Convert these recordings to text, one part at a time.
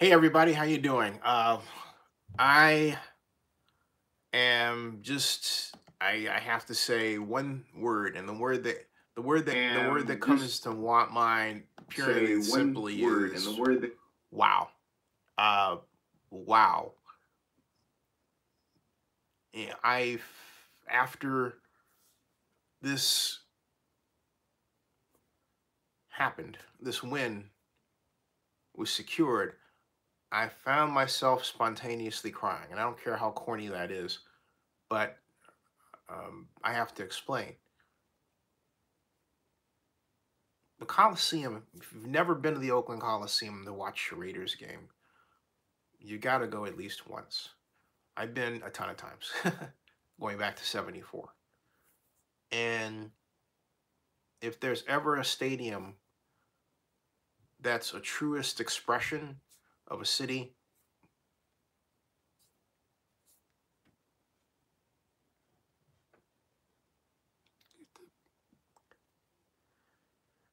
Hey everybody, how you doing? I am just I have to say one word, and the word that comes to want mind purely and simply is wow. Uh, wow. Yeah, I after this happened, this win was secured. I found myself spontaneously crying, and I don't care how corny that is, but I have to explain. The Coliseum, if you've never been to the Oakland Coliseum to watch a Raiders game, you got to go at least once. I've been a ton of times, going back to '74. And if there's ever a stadium that's a truest expression of a city,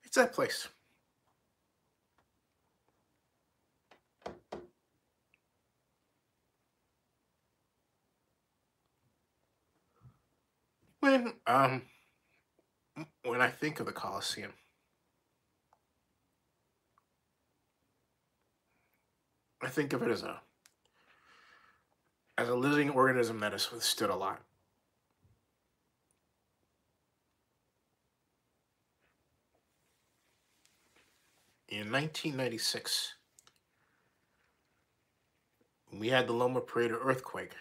it's that place. When um when I think of the Coliseum, I think of it as a living organism that has withstood a lot. In 1996, we had the Loma Prieta earthquake,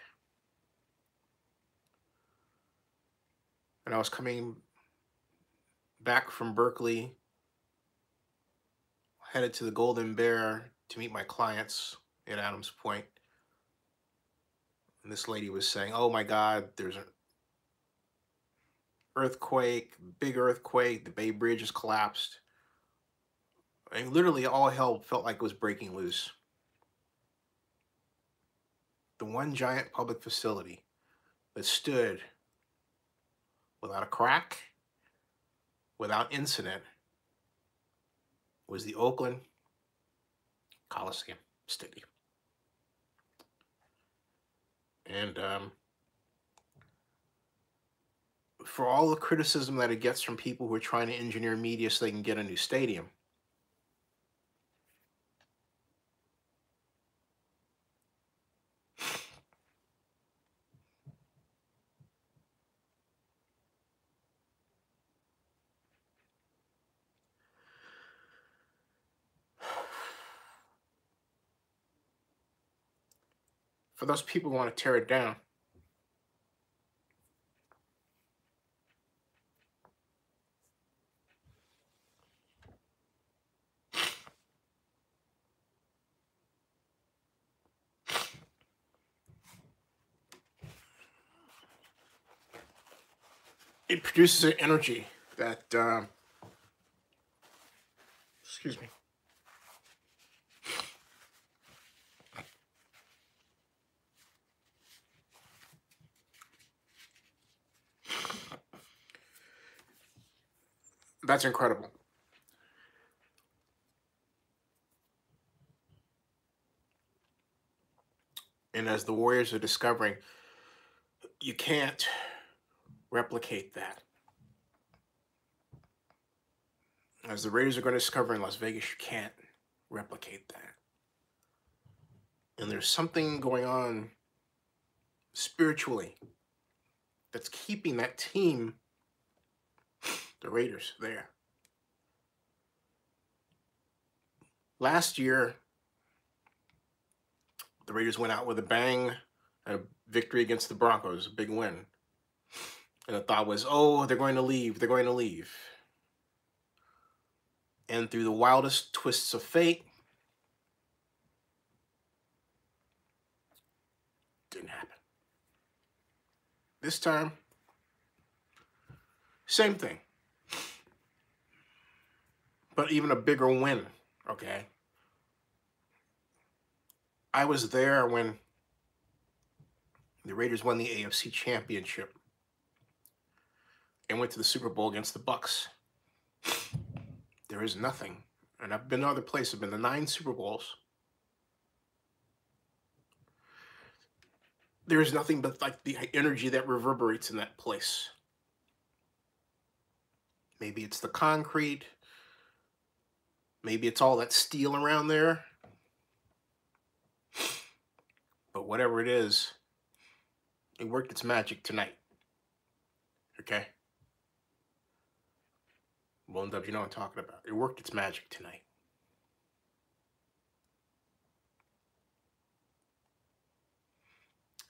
and I was coming back from Berkeley, headed to the Golden Bear to meet my clients at Adams Point. And this lady was saying, "Oh my God, there's an earthquake, big earthquake. The Bay Bridge has collapsed." And literally all hell felt like it was breaking loose. The one giant public facility that stood without a crack, without incident, was the Oakland Coliseum Stadium. And for all the criticism that it gets from people who are trying to engineer media so they can get a new stadium, for those people who want to tear it down, it produces an energy that, excuse me, that's incredible. And as the Warriors are discovering, you can't replicate that. As the Raiders are going to discover in Las Vegas, you can't replicate that. And there's something going on spiritually that's keeping that team, the Raiders, there. Last year, the Raiders went out with a bang and a victory against the Broncos, a big win. And the thought was, oh, they're going to leave, they're going to leave. And through the wildest twists of fate, didn't happen. This time, same thing. But even a bigger win, okay? I was there when the Raiders won the AFC Championship and went to the Super Bowl against the Bucs. There is nothing. And I've been to other places. I've been to 9 Super Bowls. there's nothing but like the energy that reverberates in that place. Maybe it's the concrete. Maybe it's all that steel around there. But whatever it is, it worked its magic tonight. Okay? Blown up, you know what I'm talking about. It worked its magic tonight.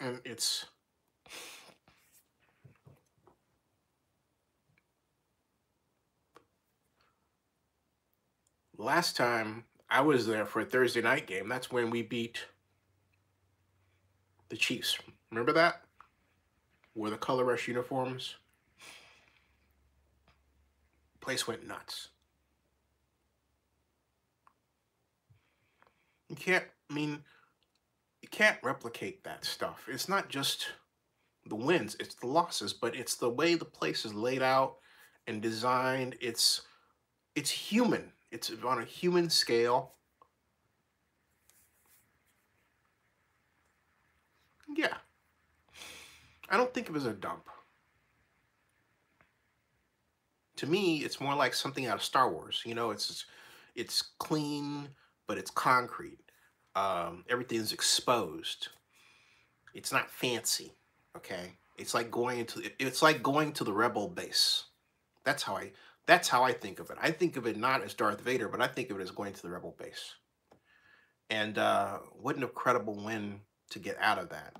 And it's last time I was there for a Thursday night game, that's when we beat the Chiefs. Remember that? Wore the color rush uniforms. Place went nuts. You can't replicate that stuff. It's not just the wins, it's the losses, but it's the way the place is laid out and designed. It's human. It's on a human scale. Yeah. I don't think of it as a dump. To me, it's more like something out of Star Wars. You know, it's clean, but it's concrete. Everything's exposed. It's not fancy. Okay, it's like going to the rebel base. That's how I think of it. I think of it not as Darth Vader, but I think of it as going to the rebel base. And what an incredible win to get out of that.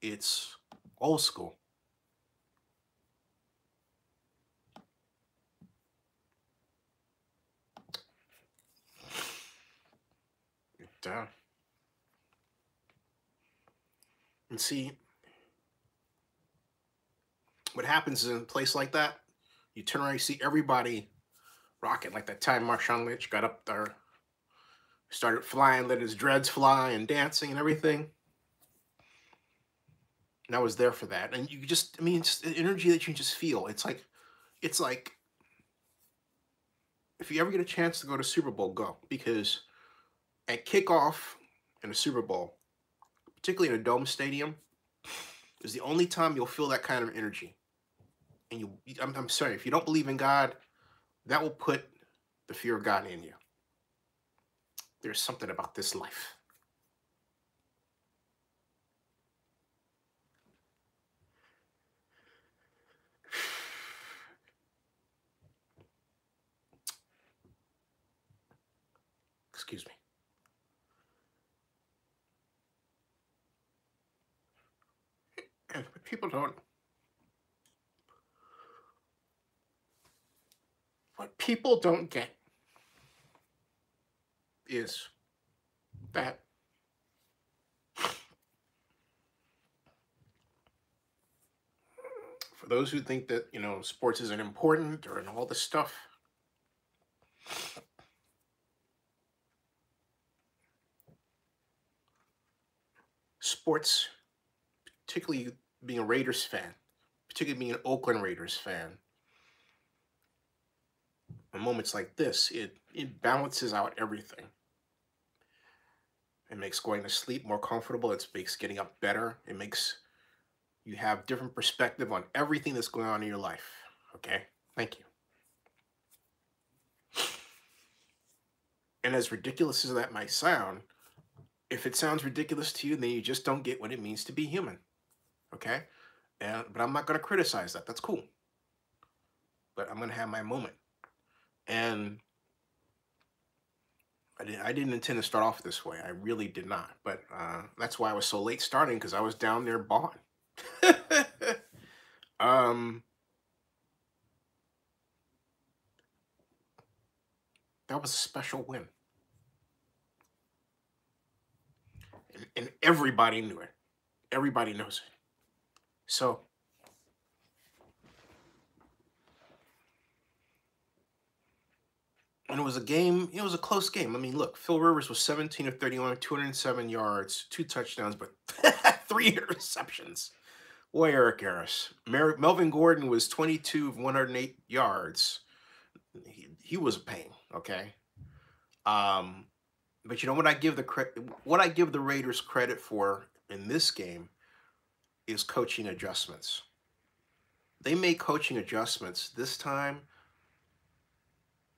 It's old school. And see, what happens in a place like that, you turn around, you see everybody rocking. Like that time Marshawn Lynch got up there, started flying, let his dreads fly and dancing and everything. And I was there for that. And you just, it's the energy that you just feel. It's like, if you ever get a chance to go to Super Bowl, go. Because at kickoff in a Super Bowl, particularly in a dome stadium, is the only time you'll feel that kind of energy. And I'm sorry, if you don't believe in God, that will put the fear of God in you. There's something about this life. Excuse me. And what people don't get is that for those who think that, sports isn't important or all this stuff, sports, particularly being a Raiders fan, particularly being an Oakland Raiders fan, in moments like this, it balances out everything. It makes going to sleep more comfortable. It makes getting up better. It makes you have different perspective on everything that's going on in your life. Okay? Thank you. And as ridiculous as that might sound, if it sounds ridiculous to you, then you just don't get what it means to be human. Okay? But I'm not going to criticize that. That's cool. But I'm going to have my moment. And I didn't intend to start off this way. I really did not. But that's why I was so late starting, because I was down there bawling. That was a special win. And everybody knew it. Everybody knows it. So, and it was a game, it was a close game. Look, Phil Rivers was 17 of 31, 207 yards, 2 touchdowns, but 3 interceptions. Boy, Eric Harris. Melvin Gordon was 22 of 108 yards. He was a pain, okay? But you know what I give the Raiders credit for in this game is coaching adjustments. They made coaching adjustments this time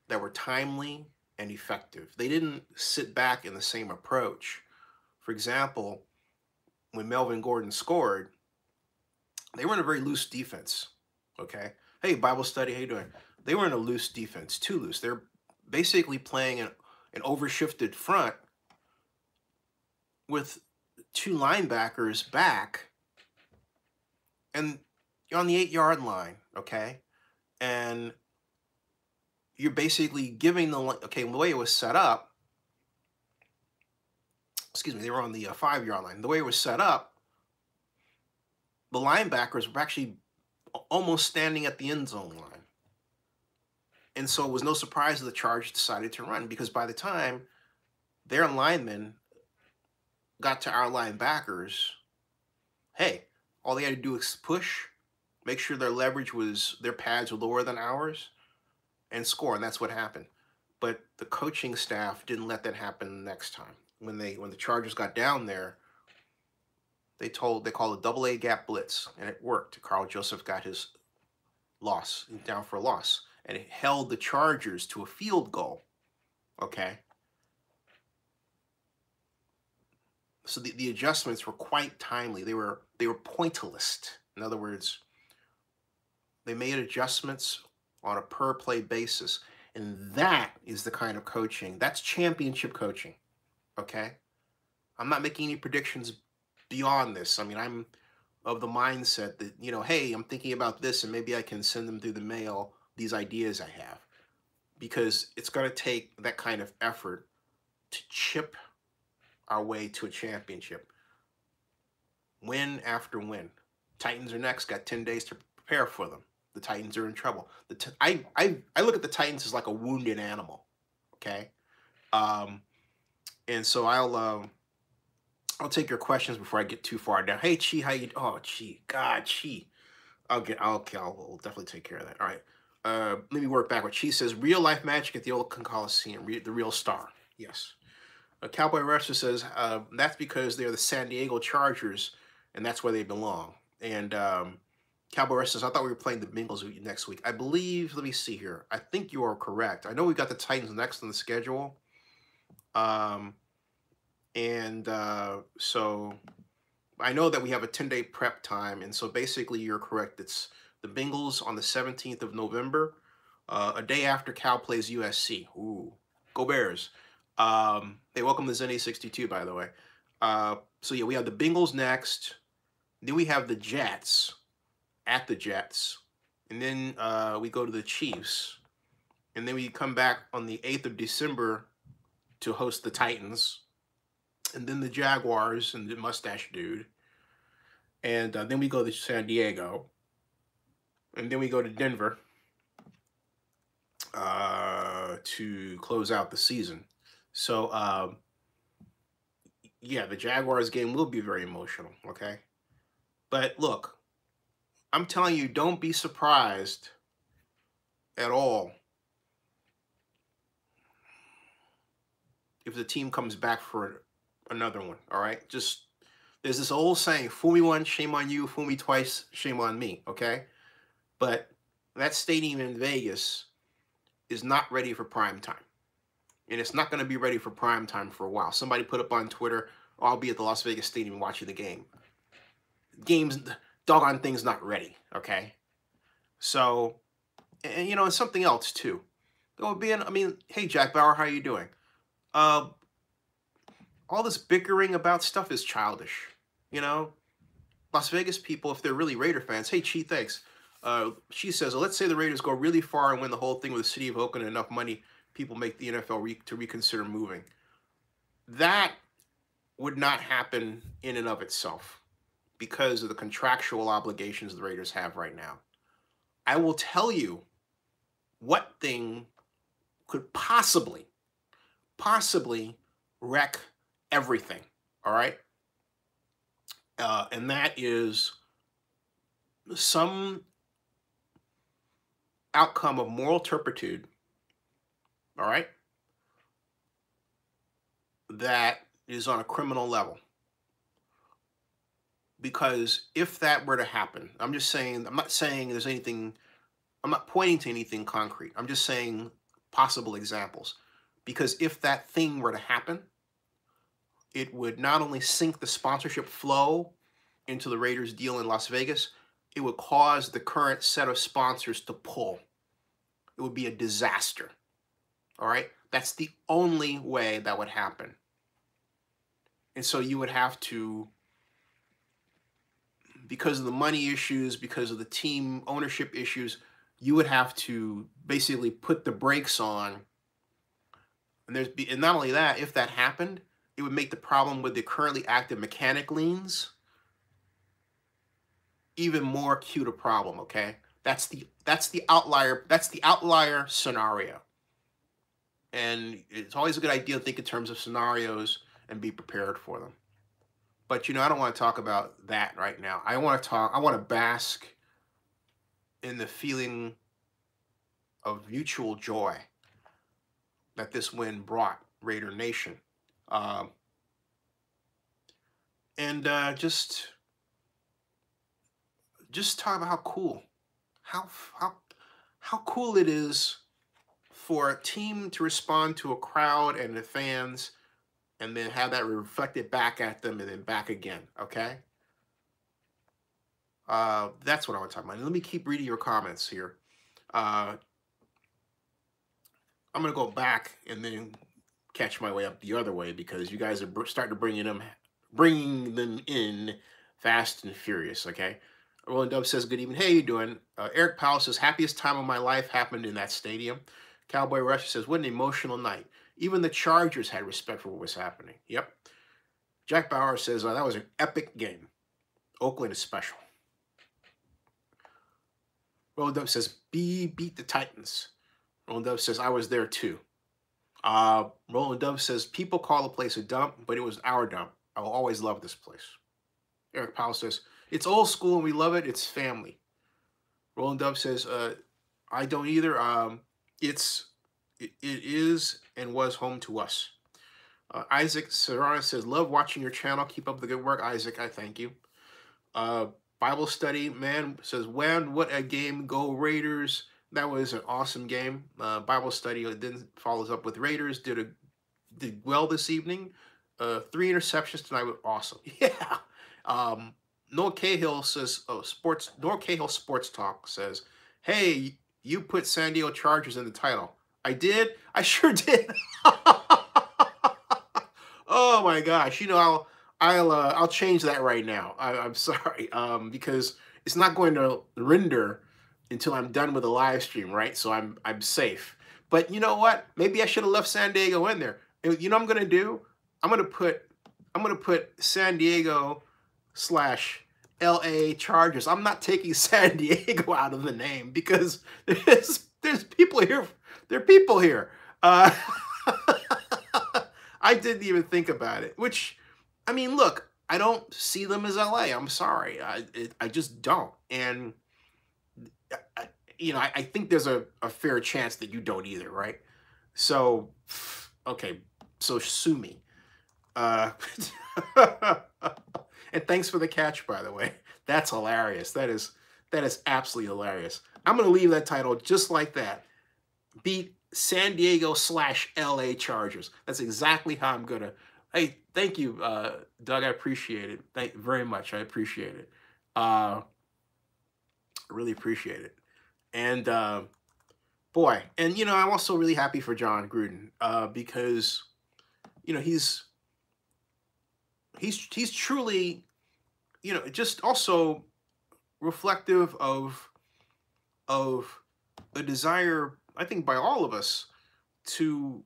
that were timely and effective. They didn't sit back in the same approach. For example, when Melvin Gordon scored, they were in a very loose defense. Okay. Hey, Bible study, how you doing? They were in a loose defense, too loose. They're basically playing an overshifted front with two linebackers back, and you're on the 8-yard line, okay? And you're basically giving the way it was set up, excuse me, they were on the 5-yard line. The way it was set up, the linebackers were actually almost standing at the end zone line. And so it was no surprise that the Chargers decided to run, because by the time their linemen got to our linebackers, hey, all they had to do was push, make sure their pads were lower than ours, and score, and that's what happened. But the coaching staff didn't let that happen next time. When the Chargers got down there, they called a double-A gap blitz, and it worked. Carl Joseph got his loss, down for a loss, and it held the Chargers to a field goal. Okay. So the adjustments were quite timely. They were pointillist. In other words, they made adjustments on a per play basis, and that is the kind of coaching. That's championship coaching. Okay, I'm not making any predictions beyond this. I mean, I'm of the mindset that, hey, I'm thinking about this, and maybe I can send them through the mail these ideas I have, because it's going to take that kind of effort to chip our way to a championship. Win after win. Titans are next. Got 10 days to prepare for them. The Titans are in trouble. I look at the Titans as like a wounded animal. Okay, and so I'll take your questions before I get too far down. Hey, Chi, how you? Oh, Chi, God, Chi. I'll definitely take care of that. All right. Let me work backwards. Chi says real life magic at the Oakland Coliseum. The real star. Yes. Cowboy Wrestler says that's because they're the San Diego Chargers, and that's where they belong. And Cowboy Wrestler says, I thought we were playing the Bengals next week. I believe, let me see here. I think you are correct. I know we got the Titans next on the schedule. So I know that we have a 10-day prep time, and so basically you're correct. It's the Bengals on the 17th of November, a day after Cal plays USC. Ooh, go Bears. Hey, welcome to Zennie62, by the way. So yeah, we have the Bengals next. Then we have the Jets at the Jets. And then we go to the Chiefs. And then we come back on the 8th of December to host the Titans. And then the Jaguars and the Mustache Dude. And then we go to San Diego. And then we go to Denver to close out the season. So, yeah, the Jaguars game will be very emotional, okay? But look, I'm telling you, don't be surprised at all if the team comes back for another one, all right? Just, there's this old saying, fool me once, shame on you, fool me twice, shame on me, okay? But that stadium in Vegas is not ready for prime time. And it's not going to be ready for prime time for a while. Somebody put up on Twitter, oh, I'll be at the Las Vegas Stadium watching the game. Game's, doggone thing's not ready, okay? So, and and something else too. Hey, Jack Bauer, how are you doing? All this bickering about stuff is childish, Las Vegas people, if they're really Raider fans, hey, Chi, thanks. She says, let's say the Raiders go really far and win the whole thing with the city of Oakland and enough money, people make the NFL to reconsider moving. That would not happen in and of itself because of the contractual obligations the Raiders have right now. I will tell you what thing could possibly wreck everything, all right? And that is some outcome of moral turpitude, all right? that is on a criminal level. Because if that were to happen, I'm just saying, I'm not saying there's anything, I'm not pointing to anything concrete. I'm just saying possible examples. Because if that thing were to happen, it would not only sink the sponsorship flow into the Raiders deal in Las Vegas, it would cause the current set of sponsors to pull. It would be a disaster. All right? That's the only way that would happen. And so you would have to, because of the money issues, because of the team ownership issues, you would have to basically put the brakes on. And not only that, if that happened, it would make the problem with the currently active mechanic liens even more acute a problem, okay? That's the outlier scenario. And it's always a good idea to think in terms of scenarios and be prepared for them. But I don't want to talk about that right now. I want to bask in the feeling of mutual joy that this win brought Raider Nation. Just talk about how cool it is for a team to respond to a crowd and the fans, and then have that reflected back at them and then back again. Okay, that's what I want to talk about. Let me keep reading your comments here. I'm gonna go back and then catch my way up the other way, because you guys are starting to bringing them in fast and furious. Okay. Rolling Dove says, good evening. Hey, you doing? Eric Powell says, happiest time of my life happened in that stadium. Cowboy Rusher says, what an emotional night. Even the Chargers had respect for what was happening. Yep. Jack Bauer says, that was an epic game. Oakland is special. Rolling Dove says, beat the Titans. Rolling Dove says, I was there too. Rolling Dove says, people call the place a dump, but it was our dump. I will always love this place. Eric Powell says, it's old school and we love it. It's family. Rolling Dove says, I don't either. It is and was home to us. Isaac Serrano says, love watching your channel. Keep up the good work. Isaac, I thank you. Bible study, man, says, what a game. Go Raiders. That was an awesome game. Bible study then follows up with Raiders. Did well this evening. 3 interceptions tonight were awesome. Yeah. Noah Cahill says, Noah Cahill Sports Talk says, hey, you put San Diego Chargers in the title. I did? I sure did. Oh my gosh. I'll change that right now. I'm sorry. Because it's not going to render until I'm done with the live stream, right? So I'm safe. But you know what? Maybe I should have left San Diego in there. And you know what I'm gonna do? I'm gonna put San Diego / LA Chargers. I'm not taking San Diego out of the name, because there's people here. There are people here. I didn't even think about it. Which, I mean, look, I don't see them as LA. I'm sorry. I just don't. And I think there's a fair chance that you don't either, right? So, okay, so sue me. And thanks for the catch, by the way. That's hilarious. That is absolutely hilarious. I'm going to leave that title just like that. Beat San Diego / LA Chargers. That's exactly how I'm going to. Hey, thank you, Doug. I appreciate it. Thank you very much. I appreciate it. Really appreciate it. And boy, and I'm also really happy for John Gruden, because he's truly, just also reflective of a desire, I think, by all of us to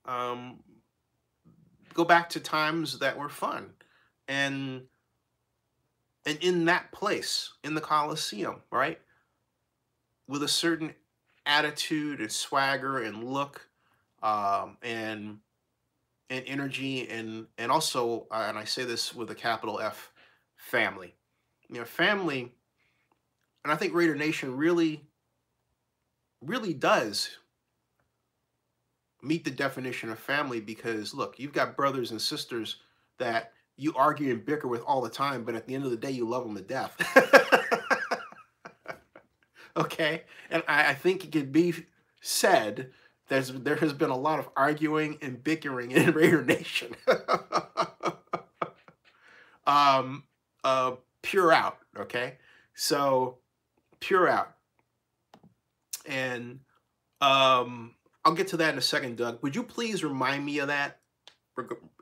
go back to times that were fun, and in that place, in the Coliseum, right, with a certain attitude and swagger and look, and energy, and also, and I say this with a capital F, family. Family, and I think Raider Nation really does meet the definition of family, because look, you've got brothers and sisters that you argue and bicker with all the time, but at the end of the day, you love them to death. Okay? And I think it could be said there has been a lot of arguing and bickering in Raider Nation. Pure out, okay? So, pure out. And I'll get to that in a second, Doug. Would you please remind me of that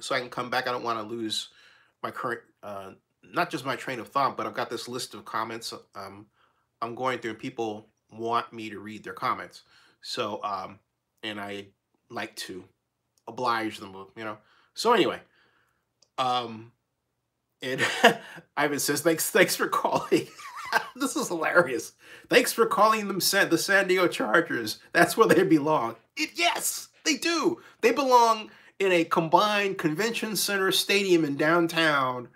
so I can come back? I don't want to lose my current, not just my train of thought, but I've got this list of comments I'm going through, and people want me to read their comments. So, and I like to oblige them, you know. So anyway, and Ivan says, thanks for calling. This is hilarious. Thanks for calling them the San Diego Chargers. That's where they belong. Yes, they do. They belong in a combined convention center stadium in downtown,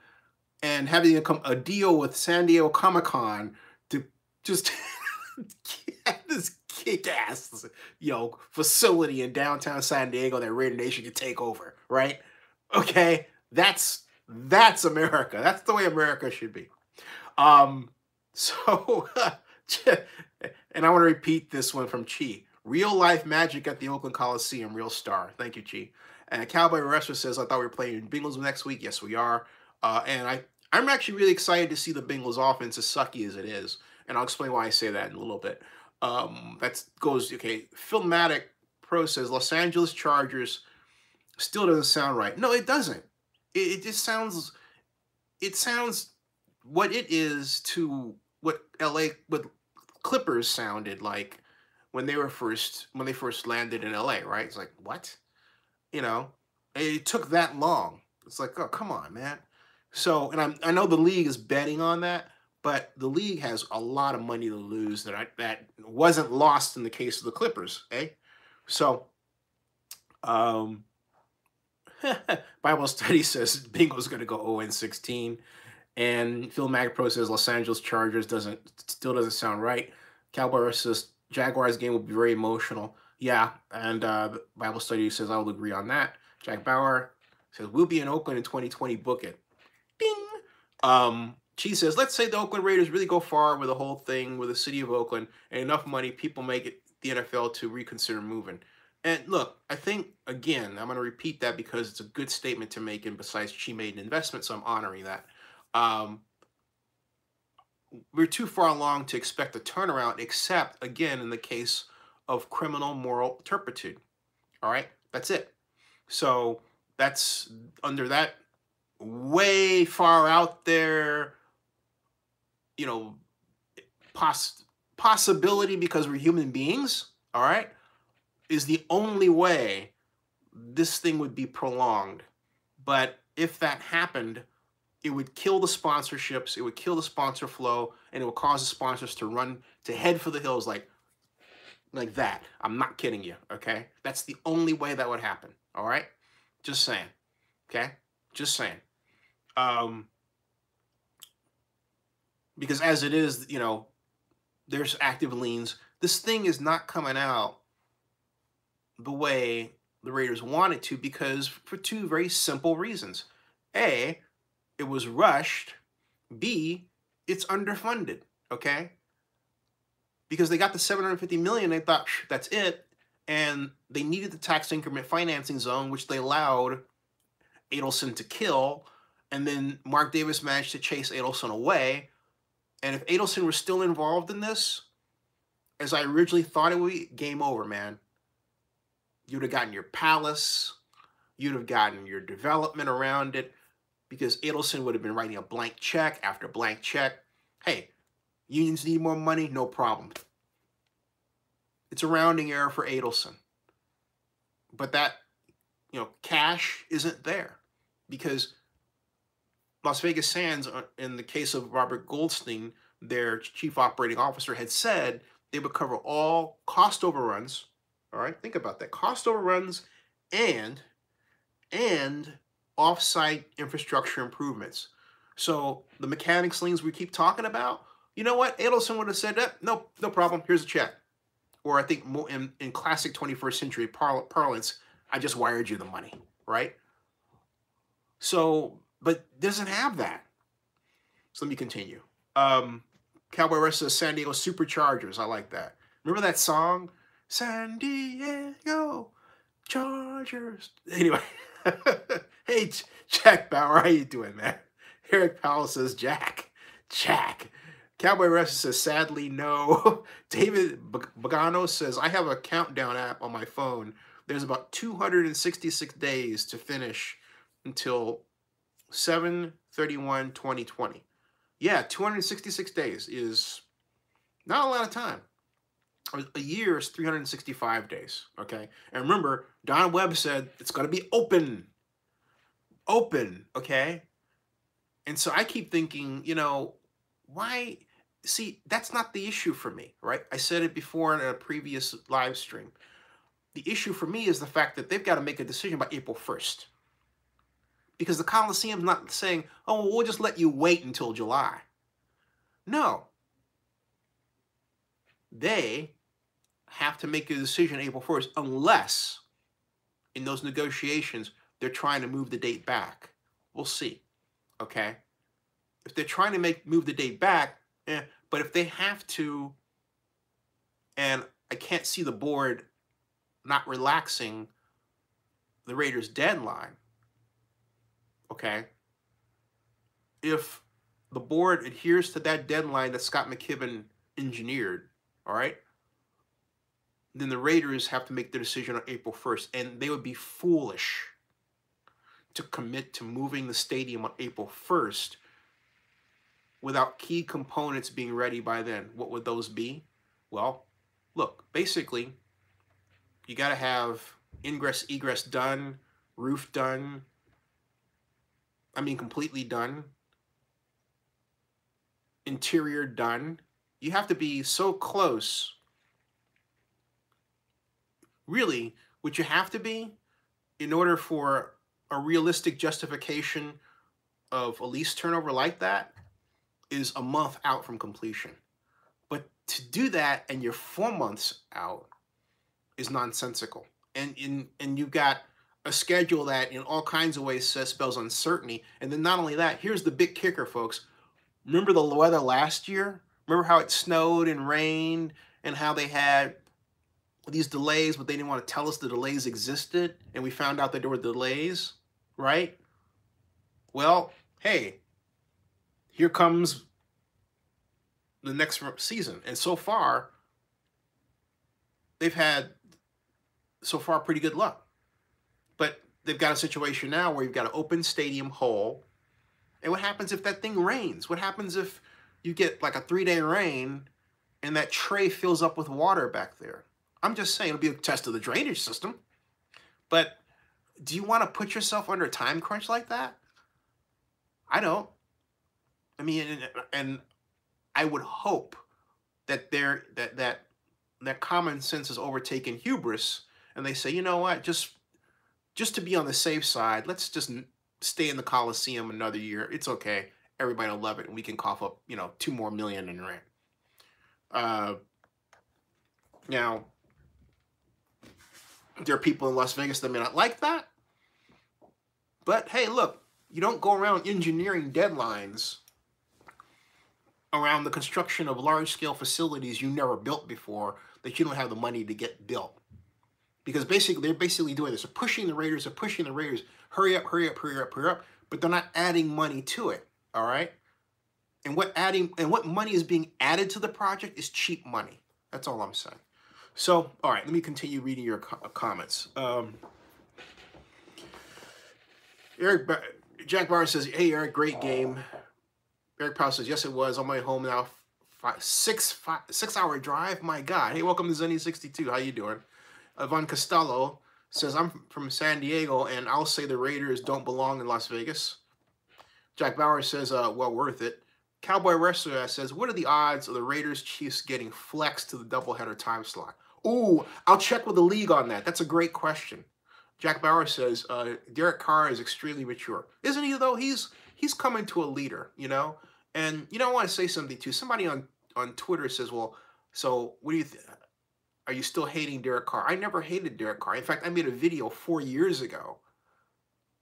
and having a deal with San Diego Comic-Con to just get this kick-ass, you know, facility in downtown San Diego that Raider Nation can take over, right? Okay, that's America. That's the way America should be. So, and I want to repeat this one from Chi. Real life magic at the Oakland Coliseum, real star. Thank you, Chi. And Cowboy Wrestler says, I thought we were playing Bengals next week. Yes, we are. And I'm actually really excited to see the Bengals offense, as sucky as it is. And I'll explain why I say that in a little bit. That goes, okay, Filmatic Pro says, Los Angeles Chargers still doesn't sound right. No, it doesn't. It just sounds, it sounds what it is to what what Clippers sounded like when they first landed in LA, right? It's like, what? You know, it took that long. It's like, oh, come on, man. So, and I know the league is betting on that, but the league has a lot of money to lose that wasn't lost in the case of the Clippers, eh? So, Bible Study says Bengals going to go 0-16. And Phil Magpro says Los Angeles Chargers still doesn't sound right. Cowboy says Jaguars game will be very emotional. Yeah, and Bible Study says I will agree on that. Jack Bauer says we'll be in Oakland in 2020. Book it. Ding. She says, let's say the Oakland Raiders really go far with the whole thing with the city of Oakland and enough money, people make it the NFL to reconsider moving. And look, I think, again, I'm going to repeat that because it's a good statement to make, and besides, she made an investment, so I'm honoring that. We're too far along to expect a turnaround, except, again, in the case of criminal moral turpitude. All right? That's it. So that's under that way far out there, you know, possibility, because we're human beings, all right, is the only way this thing would be prolonged. But if that happened, it would kill the sponsorships, it would kill the sponsor flow, and it would cause the sponsors to head for the hills like that. I'm not kidding you, okay? That's the only way that would happen, all right? Just saying, okay? Just saying. Because as it is, you know, there's active liens. This thing is not coming out the way the Raiders want it to, because for two very simple reasons. A, it was rushed. B, it's underfunded, okay? Because they got the $750 million, they thought, that's it, and they needed the tax increment financing zone, which they allowed Adelson to kill, and then Mark Davis managed to chase Adelson away. And if Adelson was still involved in this, as I originally thought it would be, game over, man. You'd have gotten your palace, you'd have gotten your development around it, because Adelson would have been writing a blank check after blank check. Hey, unions need more money, no problem. It's a rounding error for Adelson. But that, you know, cash isn't there, because Las Vegas Sands, in the case of Robert Goldstein, their chief operating officer, had said they would cover all cost overruns. All right, think about that. Cost overruns and off-site infrastructure improvements. So the mechanics liens we keep talking about, you know what? Adelson would have said that. No problem. Here's a check. Or I think more in classic 21st century parlance, I just wired you the money, right? So, but doesn't have that. So let me continue. Cowboy Rush says San Diego Superchargers. I like that. Remember that song? San Diego Chargers. Anyway. Hey, Jack Bauer, how you doing, man? Eric Powell says, Jack. Cowboy Rush says, sadly, no. David Bagano says, I have a countdown app on my phone. There's about 266 days to finish until 7/31/2020. Yeah, 266 days is not a lot of time. A year is 365 days, okay? And remember, Don Webb said it's going to be open, okay? And so I keep thinking, you know, why? See, that's not the issue for me, right? I said it before in a previous live stream. The issue for me is the fact that they've got to make a decision by April 1st. Because the Coliseum's not saying, oh, we'll just let you wait until July. No. They have to make a decision April 1st unless in those negotiations they're trying to move the date back. We'll see. Okay? If they're trying to move the date back, but if they have to, and I can't see the board not relaxing the Raiders' deadline, okay? If the board adheres to that deadline that Scott McKibben engineered, all right, then the Raiders have to make their decision on April 1st, and they would be foolish to commit to moving the stadium on April 1st without key components being ready by then. What would those be? Well, look, basically, you got to have ingress, egress done, roof done, completely done, interior done. You have to be so close. Really, what you have to be in order for a realistic justification of a lease turnover like that is a month out from completion. But to do that and you're 4 months out is nonsensical. And you've got a schedule that in all kinds of ways spells uncertainty. And then not only that, here's the big kicker, folks. Remember the weather last year? Remember how it snowed and rained and how they had these delays, but they didn't want to tell us the delays existed, and we found out that there were delays, right? Well, hey, here comes the next season. And so far, they've had, pretty good luck. But they've got a situation now where you've got an open stadium hole. And what happens if that thing rains? What happens if you get like a 3-day rain and that tray fills up with water back there? I'm just saying it'll be a test of the drainage system. But do you want to put yourself under a time crunch like that? I don't. I mean, and I would hope that that common sense has overtaken hubris, and they say, you know what, just to be on the safe side, let's just stay in the Coliseum another year. It's okay. Everybody will love it, and we can cough up, $2 more million in rent. Now, there are people in Las Vegas that may not like that. But hey, look, you don't go around engineering deadlines around the construction of large-scale facilities you never built before that you don't have the money to get built. Because they're basically doing this. They're pushing the Raiders, hurry up, but they're not adding money to it, all right? And what money is being added to the project is cheap money. That's all I'm saying. So, all right, let me continue reading your comments. Jack Barr says, hey, Eric, great game. Derek Carr says, yes, it was. On my way home now, 6-hour drive. My God. Hey, welcome to Zennie62. How you doing? Ivan Costello says, I'm from San Diego, and I'll say the Raiders don't belong in Las Vegas. Jack Bauer says, well, worth it. Cowboy Wrestler says, what are the odds of the Raiders Chiefs getting flexed to the doubleheader time slot? Ooh, I'll check with the league on that. That's a great question. Jack Bauer says, Derek Carr is extremely mature. Isn't he, though? He's coming to a leader, And, I want to say something, too. Somebody on Twitter says, well, so what do you think? are you still hating Derek Carr? I never hated Derek Carr. In fact, I made a video 4 years ago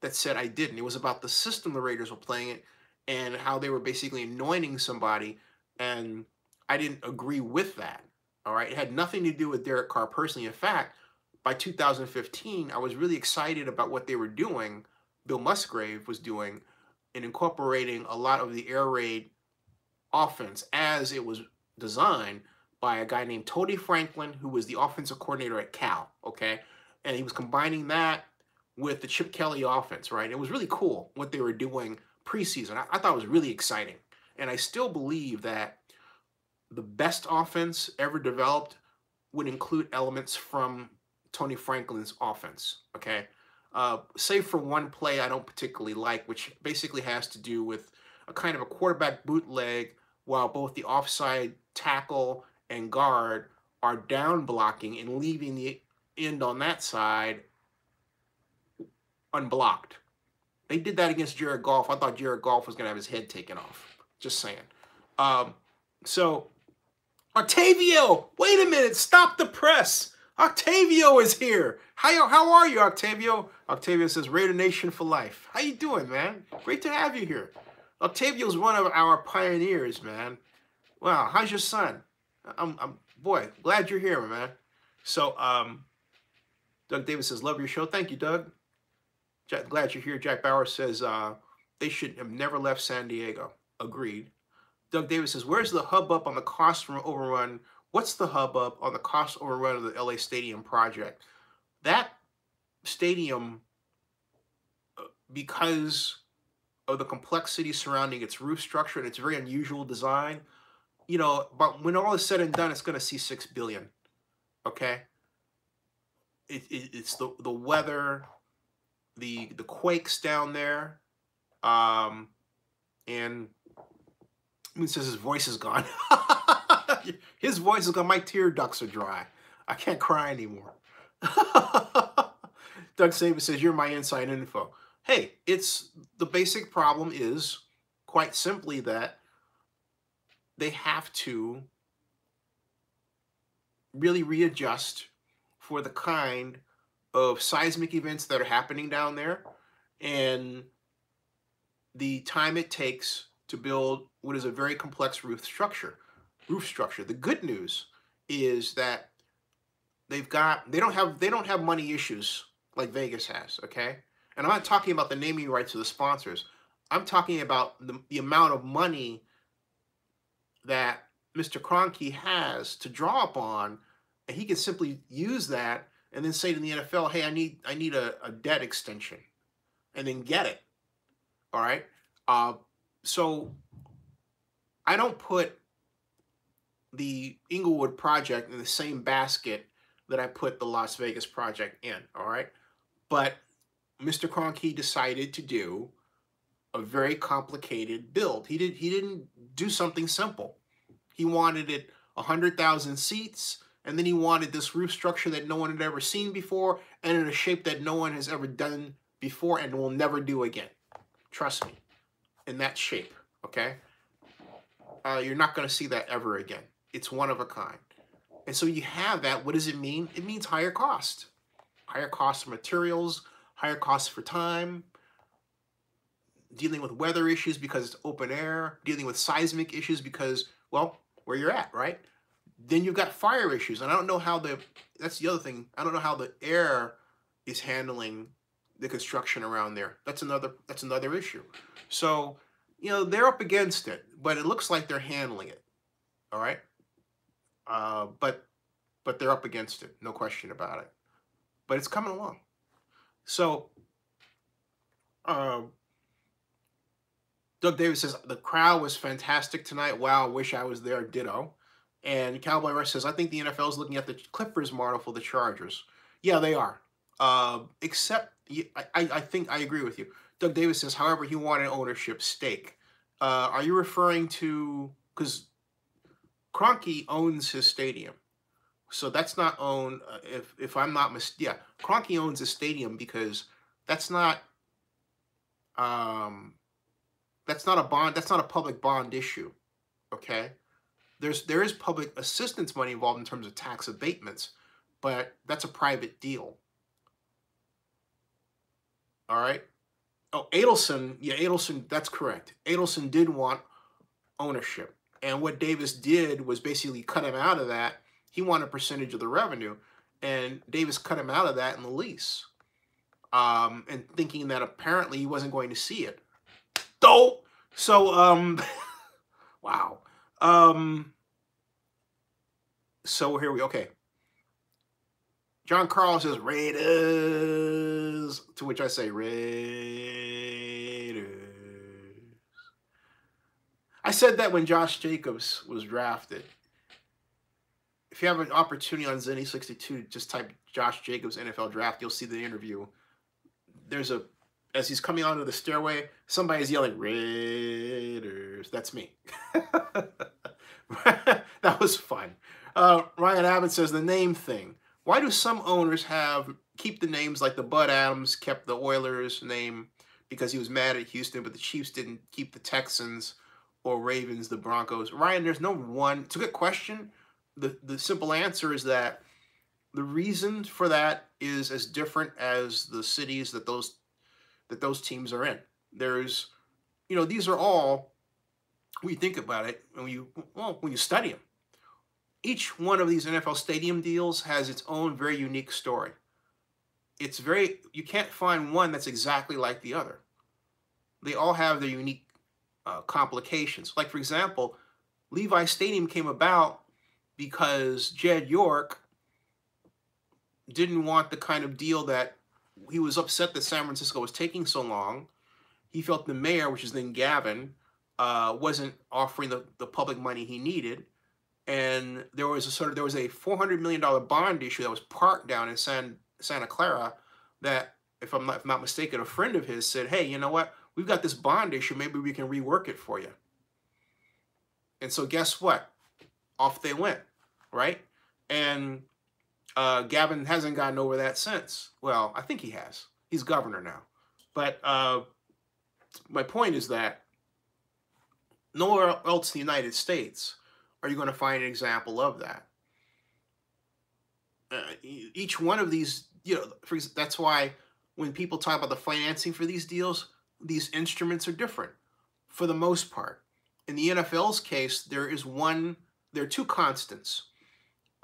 that said I didn't. It was about the system the Raiders were playing it and how they were basically anointing somebody, and I didn't agree with that. All right, it had nothing to do with Derek Carr personally. In fact, by 2015, I was really excited about what they were doing. Bill Musgrave was doing in incorporating a lot of the air raid offense as it was designed by a guy named Tony Franklin, who was the offensive coordinator at Cal, okay? And he was combining that with the Chip Kelly offense, right? It was really cool what they were doing preseason. I thought it was really exciting. And I still believe that the best offense ever developed would include elements from Tony Franklin's offense, okay? Save for one play I don't particularly like, which basically has to do with a kind of a quarterback bootleg while both the offside tackle and guard are down blocking and leaving the end on that side unblocked. They did that against Jared Goff. I thought Jared Goff was going to have his head taken off. Just saying. So, Octavio, wait a minute. Stop the press. Octavio is here. How are you, Octavio? Octavio says, Raider Nation for life. How you doing, man? Great to have you here. Octavio's one of our pioneers, man. Wow, how's your son? Boy, glad you're here, man. So, Doug Davis says, love your show. Thank you, Doug. Glad you're here. Jack Bauer says, they should have never left San Diego. Agreed. Doug Davis says, where's the hubbub on the cost overrun? What's the hubbub on the cost overrun of the LA Stadium project? That stadium, because of the complexity surrounding its roof structure and its very unusual design, you know, but when all is said and done, it's going to see $6 billion. Okay, it's the weather, the quakes down there, and he says his voice is gone. His voice is gone. My tear ducts are dry. I can't cry anymore. Doug Saban says, you're my inside info. Hey, it's the basic problem is quite simply that they have to really readjust for the kind of seismic events that are happening down there and the time it takes to build what is a very complex roof structure. The good news is that they don't have money issues like Vegas has, okay? And I'm not talking about the naming rights of the sponsors. I'm talking about the amount of money that Mr. Kroenke has to draw upon, and he can simply use that and then say to the NFL, hey, I need a debt extension, and then get it. All right? So I don't put the Inglewood project in the same basket that I put the Las Vegas project in, all right? But Mr. Kroenke decided to do a very complicated build. He didn't do something simple. He wanted it 100,000 seats, and then he wanted this roof structure that no one had ever seen before and in a shape that no one has ever done before and will never do again. Trust me, in that shape, okay? You're not going to see that ever again. It's one of a kind. And so you have that. What does it mean? It means higher cost. Higher cost for materials, higher cost for time, dealing with weather issues because it's open air, dealing with seismic issues because, well, where you're at, right? Then you've got fire issues. And I don't know how that's the other thing. I don't know how the air is handling the construction around there. That's another issue. So, you know, they're up against it, but it looks like they're handling it. All right. But they're up against it. No question about it. But it's coming along. So, Doug Davis says, the crowd was fantastic tonight. Wow, wish I was there. Ditto. And Cowboy Rush says, I think the NFL is looking at the Clippers model for the Chargers. Yeah, they are. Except, I think I agree with you. Doug Davis says, however, he wanted ownership stake. Are you referring to, because Kroenke owns his stadium. So that's not owned, if I'm not mistaken, yeah, Kroenke owns his stadium because that's not a bond, that's not a public bond issue, okay? There is public assistance money involved in terms of tax abatements, but that's a private deal. All right. Oh, Adelson, yeah, Adelson, that's correct. Adelson did want ownership. And what Davis did was basically cut him out of that. He wanted a percentage of the revenue, and Davis cut him out of that in the lease. And thinking that apparently he wasn't going to see it. So, wow. So here we, okay. John Carl says, Raiders, to which I say, Raiders. I said that when Josh Jacobs was drafted. If you have an opportunity on Zennie62, just type Josh Jacobs NFL draft, you'll see the interview. There's a, as he's coming onto the stairway, somebody's yelling, Raiders. That's me. That was fun. Ryan Abbott says, the name thing. Why do some owners keep the names like the Bud Adams kept the Oilers name because he was mad at Houston, but the Chiefs didn't keep the Texans or Ravens, the Broncos? Ryan, there's no one. It's a good question. The simple answer is that the reason for that is as different as the cities that those teams are in. There's, you know, these are all, when you think about it, when you study them, each one of these NFL stadium deals has its own very unique story. It's very, you can't find one that's exactly like the other. They all have their unique complications. Like, for example, Levi Stadium came about because Jed York didn't want the kind of deal that he was upset that San Francisco was taking so long. He felt the mayor, which is then Gavin, wasn't offering the public money he needed. And there was a $400 million bond issue that was parked down in Santa Clara that, if I'm not mistaken, a friend of his said, hey, you know what? We've got this bond issue. Maybe we can rework it for you. And so guess what? Off they went, right? And Gavin hasn't gotten over that since. Well, I think he has. He's governor now. But my point is that nowhere else in the United States are you going to find an example of that. Each one of these, you know, that's why when people talk about the financing for these deals, these instruments are different for the most part. In the NFL's case, there are two constants.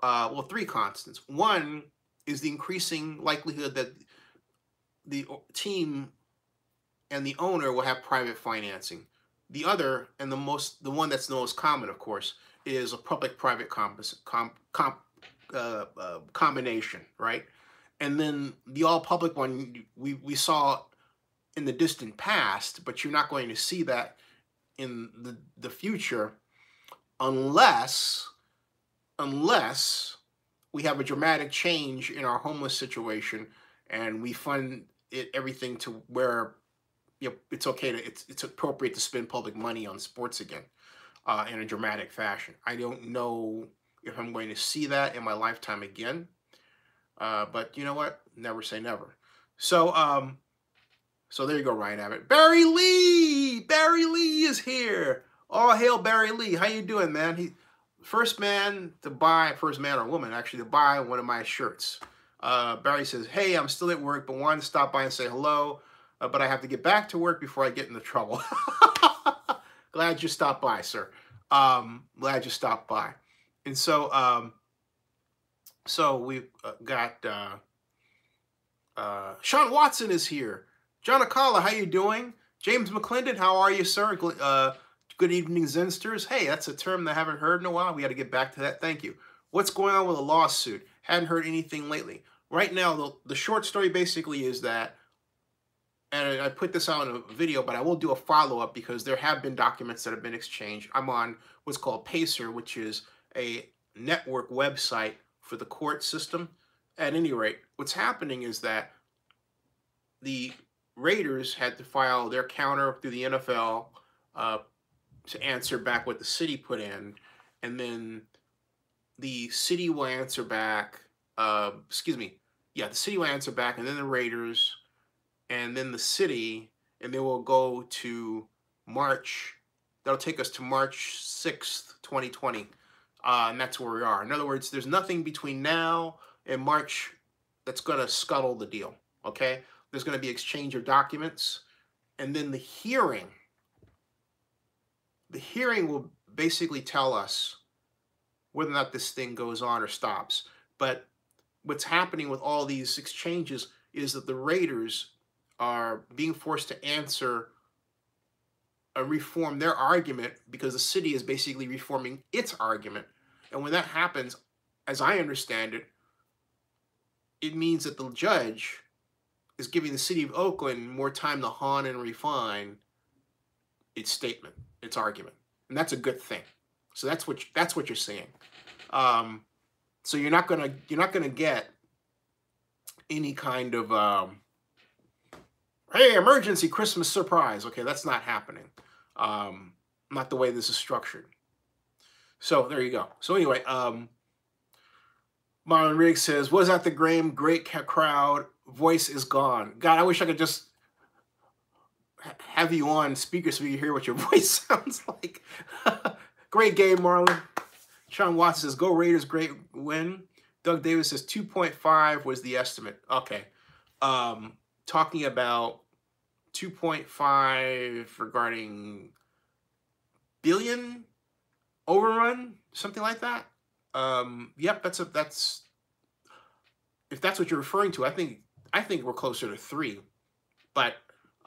Well, three constants. One is the increasing likelihood that the team and the owner will have private financing. The other, and the one that's the most common, of course, is a public-private combination, right? And then the all-public one we saw in the distant past, but you're not going to see that in the future unless we have a dramatic change in our homeless situation and we fund everything to where, you know, it's okay to, it's appropriate to spend public money on sports again in a dramatic fashion. I don't know if I'm going to see that in my lifetime again, but you know what? Never say never. So so there you go, Ryan Abbott. Barry Lee is here. All hail Barry Lee. How you doing, man? First man or woman actually, to buy one of my shirts. Barry says, hey, I'm still at work, but wanted to stop by and say hello, but I have to get back to work before I get into trouble. Glad you stopped by, sir. Glad you stopped by. And so, so we've got Sean Watson is here. John Akala, how you doing? James McClendon, how are you, sir? Good evening, Zensters. Hey, that's a term that I haven't heard in a while. We got to get back to that. Thank you. What's going on with a lawsuit? Hadn't heard anything lately. Right now, the short story basically is that, and I put this out in a video, but I will do a follow-up because there have been documents that have been exchanged. I'm on what's called Pacer, which is a network website for the court system. At any rate, what's happening is that the Raiders had to file their counter through the NFL to answer back what the city put in, and then the city will answer back, the city will answer back, and then the Raiders, and then the city, and then we'll go to March. That'll take us to March 6th, 2020, and that's where we are. In other words, there's nothing between now in March that's going to scuttle the deal, okay? There's going to be exchange of documents, and then the hearing will basically tell us whether or not this thing goes on or stops. But what's happening with all these exchanges is that the Raiders are being forced to answer and reform their argument because the city is basically reforming its argument. And when that happens, as I understand it, it means that the judge is giving the city of Oakland more time to hone and refine its statement, its argument, and that's a good thing. So that's what you're seeing. So you're not gonna get any kind of hey, emergency Christmas surprise. Okay, that's not happening. Not the way this is structured. So there you go. So anyway, Marlon Riggs says, was at the game, great crowd, voice is gone. God, I wish I could just have you on speaker so we can hear what your voice sounds like. Great game, Marlon. Sean Watson says, go Raiders, great win. Doug Davis says 2.5 was the estimate. Okay. Talking about 2.5 regarding billion overrun, something like that. Yep, that's if that's what you're referring to, I think we're closer to 3. But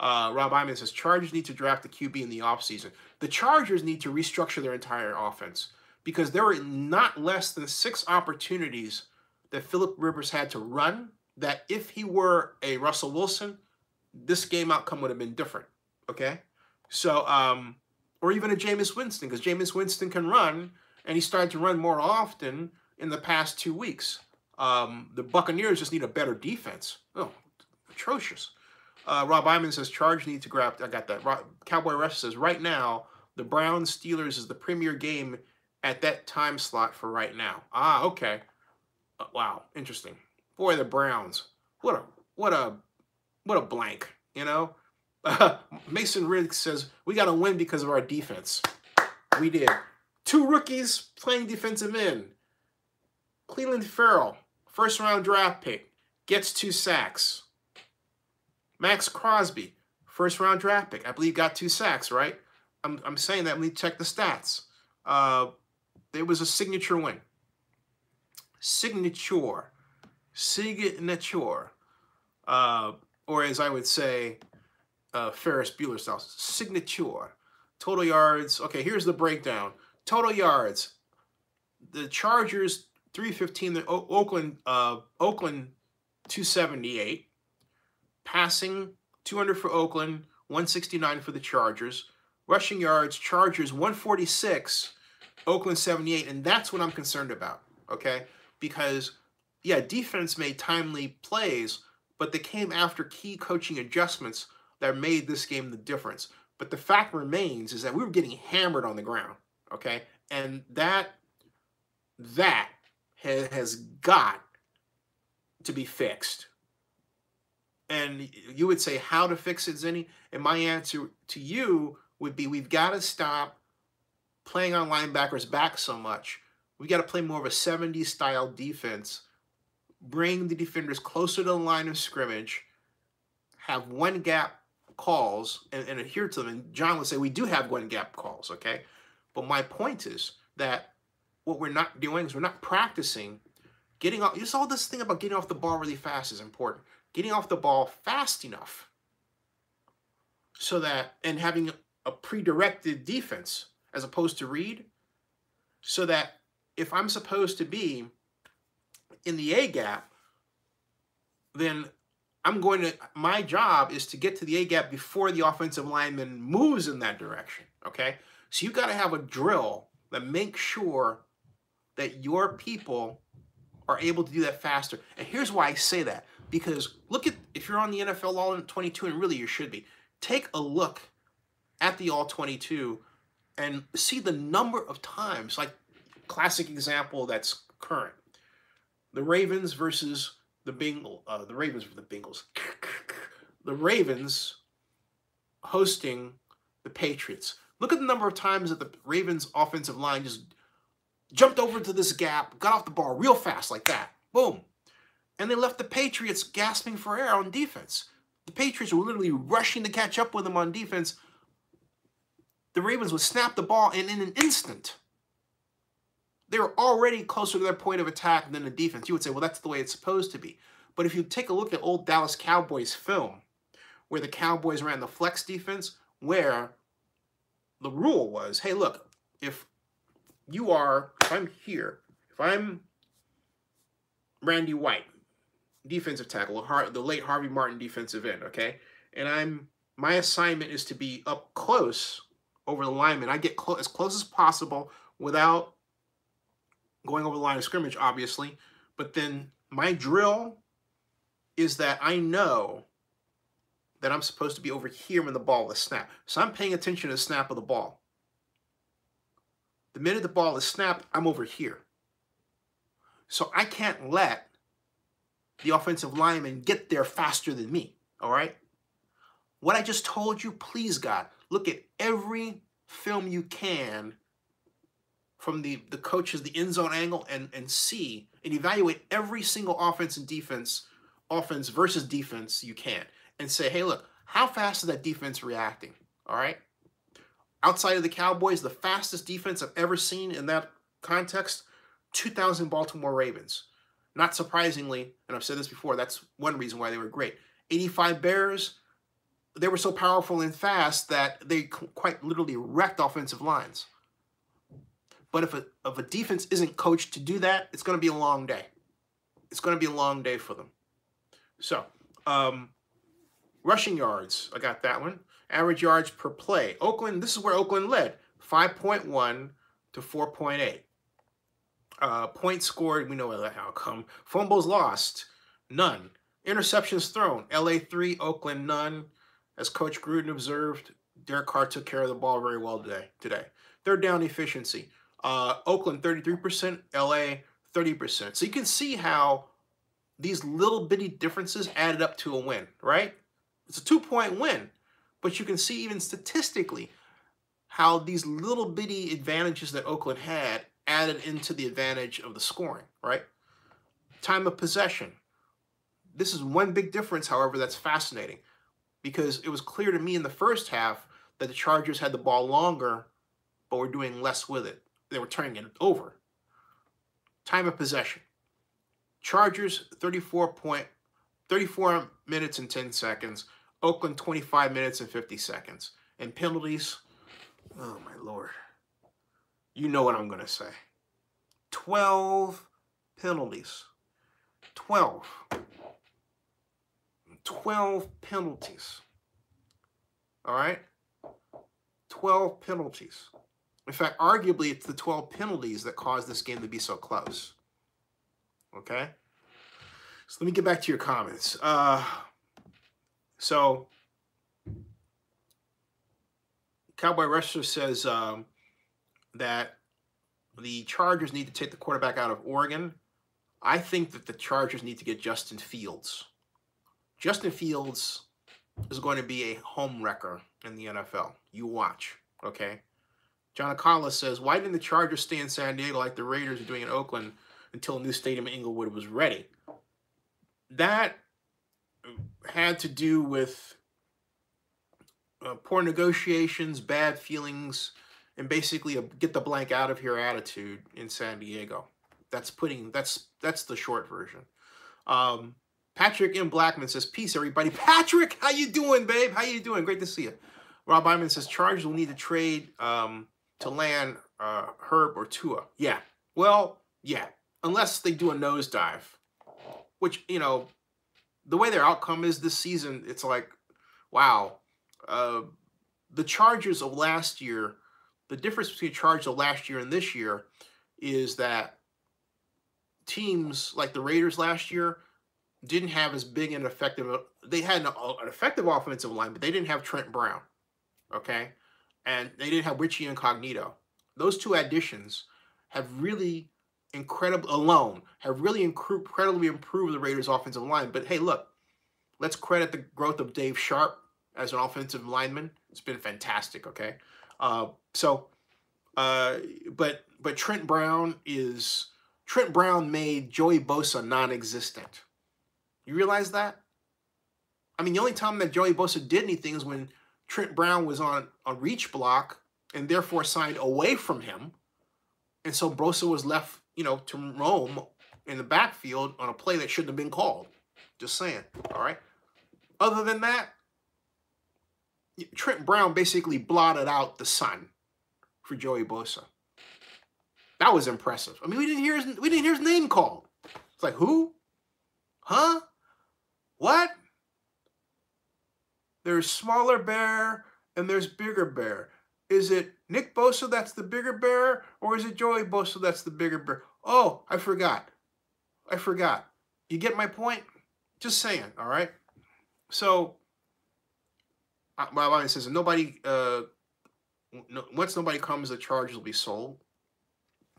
Rob Iman says Chargers need to draft the QB in the offseason. The Chargers need to restructure their entire offense because there were not less than 6 opportunities that Phillip Rivers had to run that if he were a Russell Wilson, this game outcome would have been different. Okay? So, or even a Jameis Winston, because Jameis Winston can run, and he started to run more often in the past 2 weeks. The Buccaneers just need a better defense. Oh, atrocious. Rob Iman says, Charge need to grab, I got that. Cowboy Rush says, right now, the Browns-Steelers is the premier game at that time slot for right now. Ah, okay. Wow, interesting. Boy, the Browns. What a blank, you know? Mason Riggs says, we got to win because of our defense. We did. 2 rookies playing defensive end. Cleveland Farrell, first-round draft pick, gets 2 sacks. Max Crosby, first-round draft pick. I believe got 2 sacks, right? I'm saying that. Let me check the stats. It was a signature win. Signature. Or as I would say, Ferris Bueller style, signature. Total yards. Okay, here's the breakdown. Total yards. The Chargers 315. The Oakland 278. Passing 200 for Oakland, 169 for the Chargers. Rushing yards, Chargers 146, Oakland 78, and that's what I'm concerned about. Okay, because yeah, defense made timely plays, but they came after key coaching adjustments that made this game the difference. But the fact remains is that we were getting hammered on the ground, okay? And that has got to be fixed. And you would say, how to fix it, Zenny? And my answer to you would be, we've got to stop playing on linebackers back so much. We've got to play more of a 70s style defense. Bring the defenders closer to the line of scrimmage. Have one gap calls and adhere to them. And John would say, we do have one gap calls, okay? But my point is that what we're not doing is we're not practicing getting off. Just all this thing about getting off the ball really fast is important. Getting off the ball fast enough so that, and having a pre-directed defense as opposed to read, so that if I'm supposed to be in the A gap, then my job is to get to the A gap before the offensive lineman moves in that direction, okay? So you've got to have a drill that makes sure that your people are able to do that faster. And here's why I say that. Because look at, if you're on the NFL All-22, and really you should be, take a look at the All-22 and see the number of times, like classic example that's current. The Ravens versus the Bengals, the Ravens hosting the Patriots. Look at the number of times that the Ravens offensive line just jumped over to this gap, got off the ball real fast like that. Boom. And they left the Patriots gasping for air on defense. The Patriots were literally rushing to catch up with them on defense. The Ravens would snap the ball, and in an instant, they were already closer to their point of attack than the defense. You would say, well, that's the way it's supposed to be. But if you take a look at old Dallas Cowboys film, where the Cowboys ran the flex defense, where the rule was, hey, look, if I'm here, if I'm Randy White, defensive tackle, the late Harvey Martin defensive end, okay? And my assignment is to be up close over the lineman. I get as close as possible without going over the line of scrimmage, obviously. But then my drill is that I know that I'm supposed to be over here when the ball is snapped. So I'm paying attention to the snap of the ball. The minute the ball is snapped, I'm over here. So I can't let the offensive lineman get there faster than me, all right? What I just told you, please, God, look at every film you can from the coaches, the end zone angle, and see and evaluate every single offense versus defense you can, and say, hey, look, how fast is that defense reacting, all right? Outside of the Cowboys, the fastest defense I've ever seen in that context, 2000 Baltimore Ravens. Not surprisingly, and I've said this before, that's one reason why they were great. 85 Bears, they were so powerful and fast that they quite literally wrecked offensive lines. But if a defense isn't coached to do that, it's going to be a long day. It's going to be a long day for them. So, rushing yards, I got that one. Average yards per play. Oakland, this is where Oakland led, 5.1 to 4.8. Points scored, we know the outcome. Fumbles lost, none. Interceptions thrown, LA 3, Oakland none. As Coach Gruden observed, Derek Carr took care of the ball very well today. Third down efficiency, Oakland 33%, LA 30%. So you can see how these little bitty differences added up to a win, right? It's a 2-point win, but you can see even statistically how these little bitty advantages that Oakland had added into the advantage of the scoring, right? Time of possession. This is one big difference, however, that's fascinating, because it was clear to me in the first half that the Chargers had the ball longer, but were doing less with it. They were turning it over. Time of possession. Chargers, 34 minutes and 10 seconds. Oakland, 25 minutes and 50 seconds. And penalties, oh my Lord. You know what I'm going to say. 12 penalties. 12 penalties. All right? 12 penalties. In fact, arguably, it's the 12 penalties that caused this game to be so close. Okay? So let me get back to your comments. So, Cowboy Wrestler says that the Chargers need to take the quarterback out of Oregon. I think that the Chargers need to get Justin Fields. Justin Fields is going to be a home wrecker in the NFL. You watch, okay? John Acala says, why didn't the Chargers stay in San Diego like the Raiders are doing in Oakland until a new stadium in Inglewood was ready? That had to do with poor negotiations, bad feelings, and basically a get the blank out of here attitude in San Diego. That's the short version. Patrick M. Blackman says, peace, everybody. Patrick, how you doing, babe? How you doing? Great to see you. Rob Iman says, Chargers will need to trade to land Herb or Tua. Yeah. Well, yeah. Unless they do a nosedive, which, you know, the way their outcome is this season, it's like, wow. The Chargers of last year, the difference between Chargers of last year and this year is that teams like the Raiders last year didn't have as big an effective, they had an effective offensive line, but they didn't have Trent Brown, okay? And they didn't have Richie Incognito. Those two additions have really incredibly improved the Raiders' offensive line. But hey, look, let's credit the growth of Dave Sharp as an offensive lineman. It's been fantastic, okay? But Trent Brown made Joey Bosa non-existent. You realize that? I mean, the only time that Joey Bosa did anything is when Trent Brown was on a reach block and therefore signed away from him. And so Bosa was left, you know, to roam in the backfield on a play that shouldn't have been called. Just saying, all right? Other than that, Trent Brown basically blotted out the sun for Joey Bosa. That was impressive. I mean, we didn't hear his name called. It's like, who? Huh? What? There's smaller bear and there's bigger bear. Is it Nick Bosa that's the bigger bear, or is it Joey Bosa that's the bigger bear? Oh, I forgot. You get my point? Just saying, all right? So, it says, once nobody comes, the Chargers will be sold.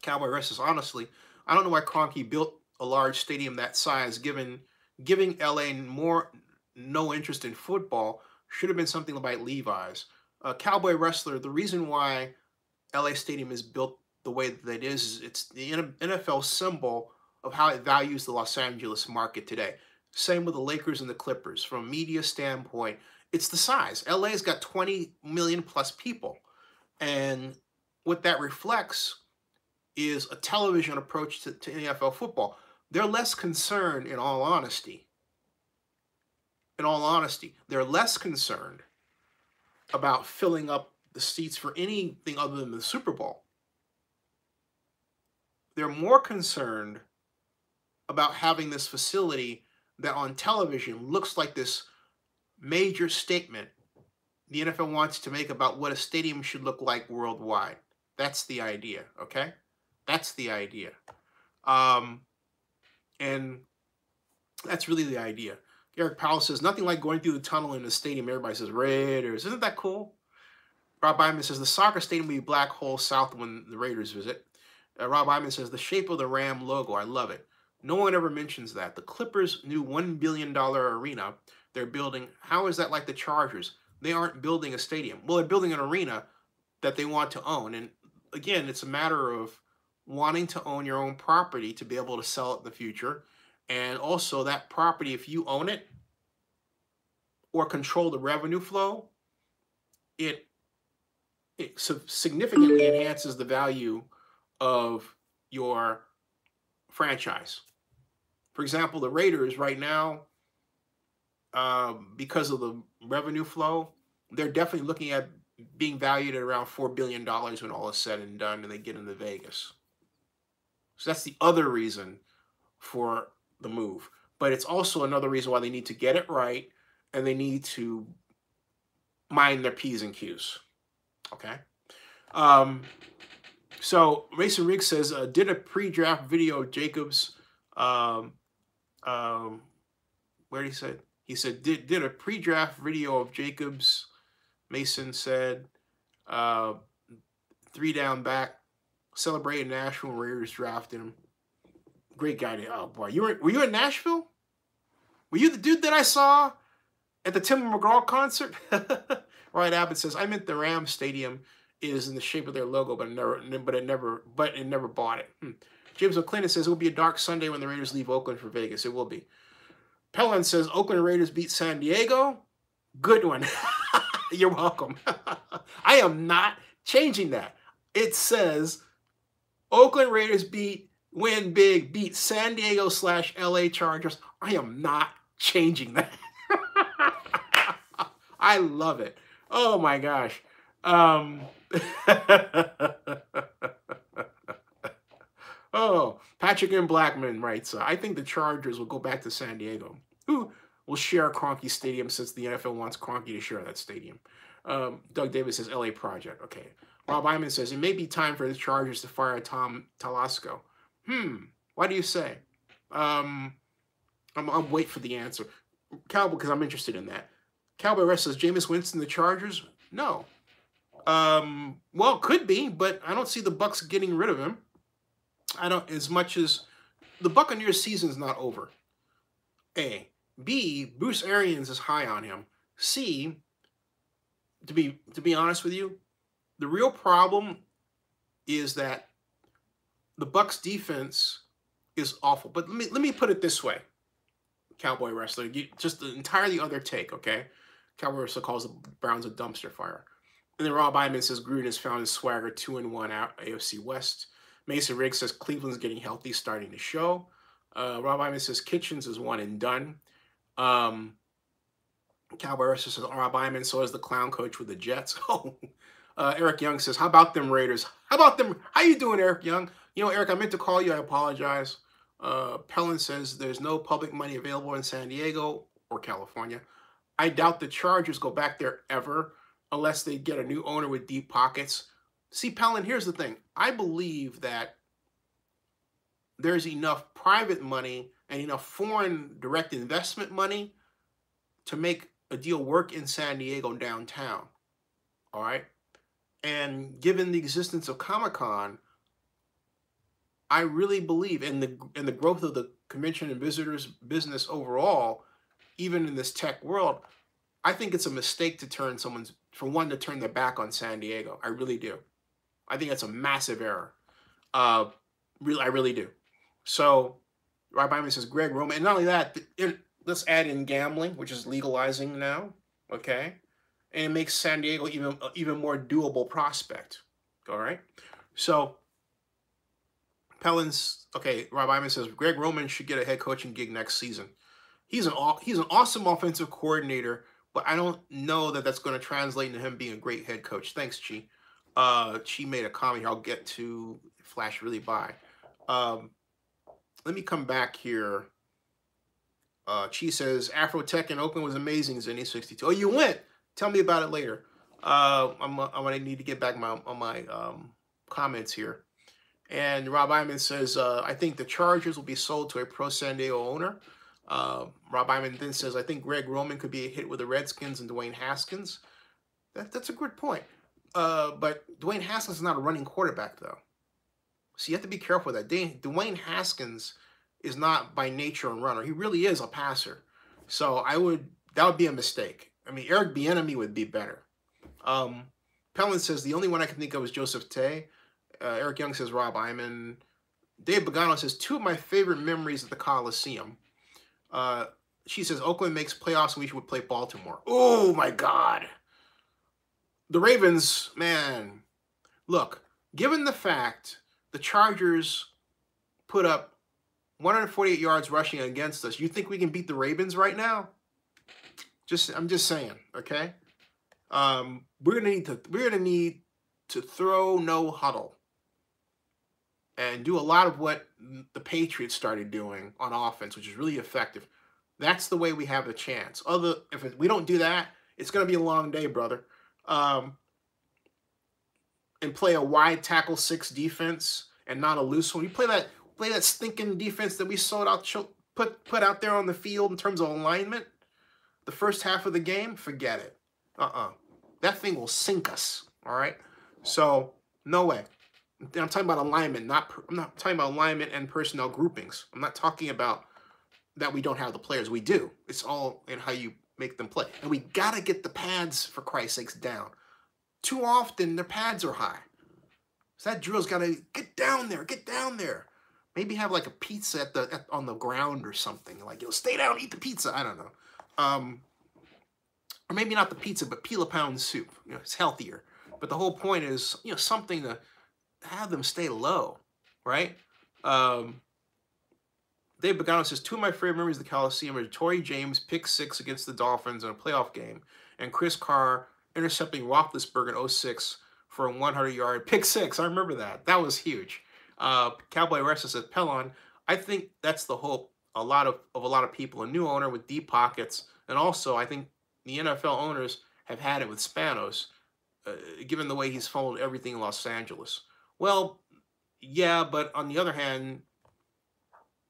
Cowboy Rest says, honestly, I don't know why Kroenke built a large stadium that size, giving LA no interest in football. Should have been something like Levi's. Cowboy Wrestler, the reason why LA Stadium is built the way that it is it's the NFL symbol of how it values the Los Angeles market today. Same with the Lakers and the Clippers. From a media standpoint, it's the size. LA's got 20 million plus people. And what that reflects is a television approach to NFL football. They're less concerned, in all honesty, they're less concerned about filling up the seats for anything other than the Super Bowl. They're more concerned about having this facility that on television looks like this major statement the NFL wants to make about what a stadium should look like worldwide. That's the idea, okay? That's the idea. And that's really the idea. Derek Powell says, nothing like going through the tunnel in the stadium. Everybody says, Raiders. Isn't that cool? Rob Byman says, the soccer stadium will be black hole south when the Raiders visit. Rob Byman says, the shape of the Ram logo. I love it. No one ever mentions that. The Clippers' new $1 billion arena they're building, how is that like the Chargers? They aren't building a stadium. Well, they're building an arena that they want to own. And again, it's a matter of wanting to own your own property to be able to sell it in the future. And also that property, if you own it or control the revenue flow, it significantly enhances the value of your franchise. For example, the Raiders right now, because of the revenue flow, they're definitely looking at being valued at around $4 billion when all is said and done and they get into Vegas. So that's the other reason for the move. But it's also another reason why they need to get it right and they need to mind their P's and Q's. Okay? So Mason Riggs says, did a pre-draft video of Jacobs. Where did he say? He said, did a pre-draft video of Jacobs. Mason said, 3 down back, celebrating Nashville Raiders drafted him. Great guy. Oh boy, were you in Nashville? Were you the dude that I saw at the Tim McGraw concert? Ryan Abbott says, I meant the Rams Stadium is in the shape of their logo, but it never bought it. James O'Clinton says it will be a dark Sunday when the Raiders leave Oakland for Vegas. It will be. Pellin says Oakland Raiders beat San Diego. Good one. You're welcome. I am not changing that. It says Oakland Raiders win big, beat San Diego / LA Chargers. I am not changing that. I love it. Oh my gosh. Oh, Patrick M. Blackman writes, I think the Chargers will go back to San Diego. Who will share Kroenke Stadium since the NFL wants Kroenke to share that stadium? Doug Davis says LA Project. Okay. Rob Iman says, it may be time for the Chargers to fire Tom Telesco. Why do you say? I'm wait for the answer. Cowboy, because I'm interested in that. Cowboy Rest says, Jameis Winston, the Chargers? No. Well, could be, but I don't see the Bucs getting rid of him. As much as the Buccaneers season's not over. A. B. Bruce Arians is high on him. C. To be honest with you, the real problem is that the Bucs defense is awful. But let me put it this way. Cowboy wrestler. Just the entirely other take, okay? Cowboy wrestler calls the Browns a dumpster fire. And then Rob Iman says Gruden has found his swagger 2-1 out AFC West. Mason Riggs says Cleveland's getting healthy, starting to show. Rob Iman says Kitchens is one and done. Cowboy wrestler says Rob Iman, so is the clown coach with the Jets. Oh, Eric Young says, how about them Raiders? How about them? How you doing, Eric Young? You know, Eric, I meant to call you. I apologize. Pellin says there's no public money available in San Diego or California. I doubt the Chargers go back there ever unless they get a new owner with deep pockets. See, Pellin, here's the thing. I believe that there's enough private money and enough foreign direct investment money to make a deal work in San Diego downtown. All right? And given the existence of Comic-Con, I really believe in the growth of the convention and visitors business overall, even in this tech world. I think it's a mistake to turn turn their back on San Diego. I really do. I think that's a massive error. I really do. So, Rob Iman says Greg Roman, and not only that, let's add in gambling, which is legalizing now. Okay, and it makes San Diego even more doable prospect. All right, so Pellin's okay. Rob Iman says Greg Roman should get a head coaching gig next season. He's an awesome offensive coordinator, but I don't know that that's going to translate into him being a great head coach. Thanks, Chi. Chi made a comment here. I'll get to flash really by. Let me come back here. Chi says Afrotech in Oakland was amazing. Zennie62. Oh, you went. Tell me about it later. I'm gonna need to get back on my comments here. And Rob Iman says I think the Chargers will be sold to a pro San Diego owner. Rob Iman then says I think Greg Roman could be a hit with the Redskins and Dwayne Haskins. That's a good point. But Dwayne Haskins is not a running quarterback though. So you have to be careful with that. Dwayne Haskins is not by nature a runner. He really is a passer. So that would be a mistake. I mean, Eric Bieniemy would be better. Pellin says the only one I can think of is Joseph Tay. Eric Young says Rob Iman. Dave Pagano says 2 of my favorite memories at the Coliseum. She says Oakland makes playoffs and we should play Baltimore. Oh my God. The Ravens, man. Look, given the fact the Chargers put up 148 yards rushing against us, you think we can beat the Ravens right now? I'm just saying, okay? We're gonna need to throw no huddle and do a lot of what the Patriots started doing on offense, which is really effective. That's the way we have a chance. If we don't do that, it's gonna be a long day, brother. And play a wide tackle 6 defense and not a loose one. You play that stinking defense that we put out there on the field in terms of alignment. The first half of the game, forget it. That thing will sink us. All right. So no way. I'm talking about alignment. I'm not talking about alignment and personnel groupings. I'm not talking about that we don't have the players. We do. It's all in how you make them play. And we gotta get the pads, for Christ's sakes, down. Too often, their pads are high. So that drill's got to get down there, get down there. Maybe have like a pizza on the ground or something. Like, stay down, eat the pizza. I don't know. Or maybe not the pizza, but peel a pound soup. It's healthier. But the whole point is, something to have them stay low, right? Dave Pagano says, 2 of my favorite memories of the Coliseum are Torrey James pick 6 against the Dolphins in a playoff game, and Chris Carr intercepting Roethlisberger in 2006 for a 100-yard pick 6. I remember that. That was huge. Cowboy Wrestler says, Pellon, I think that's the hope of a lot of people. A new owner with deep pockets. And also, I think the NFL owners have had it with Spanos, given the way he's followed everything in Los Angeles. Well, yeah, but on the other hand,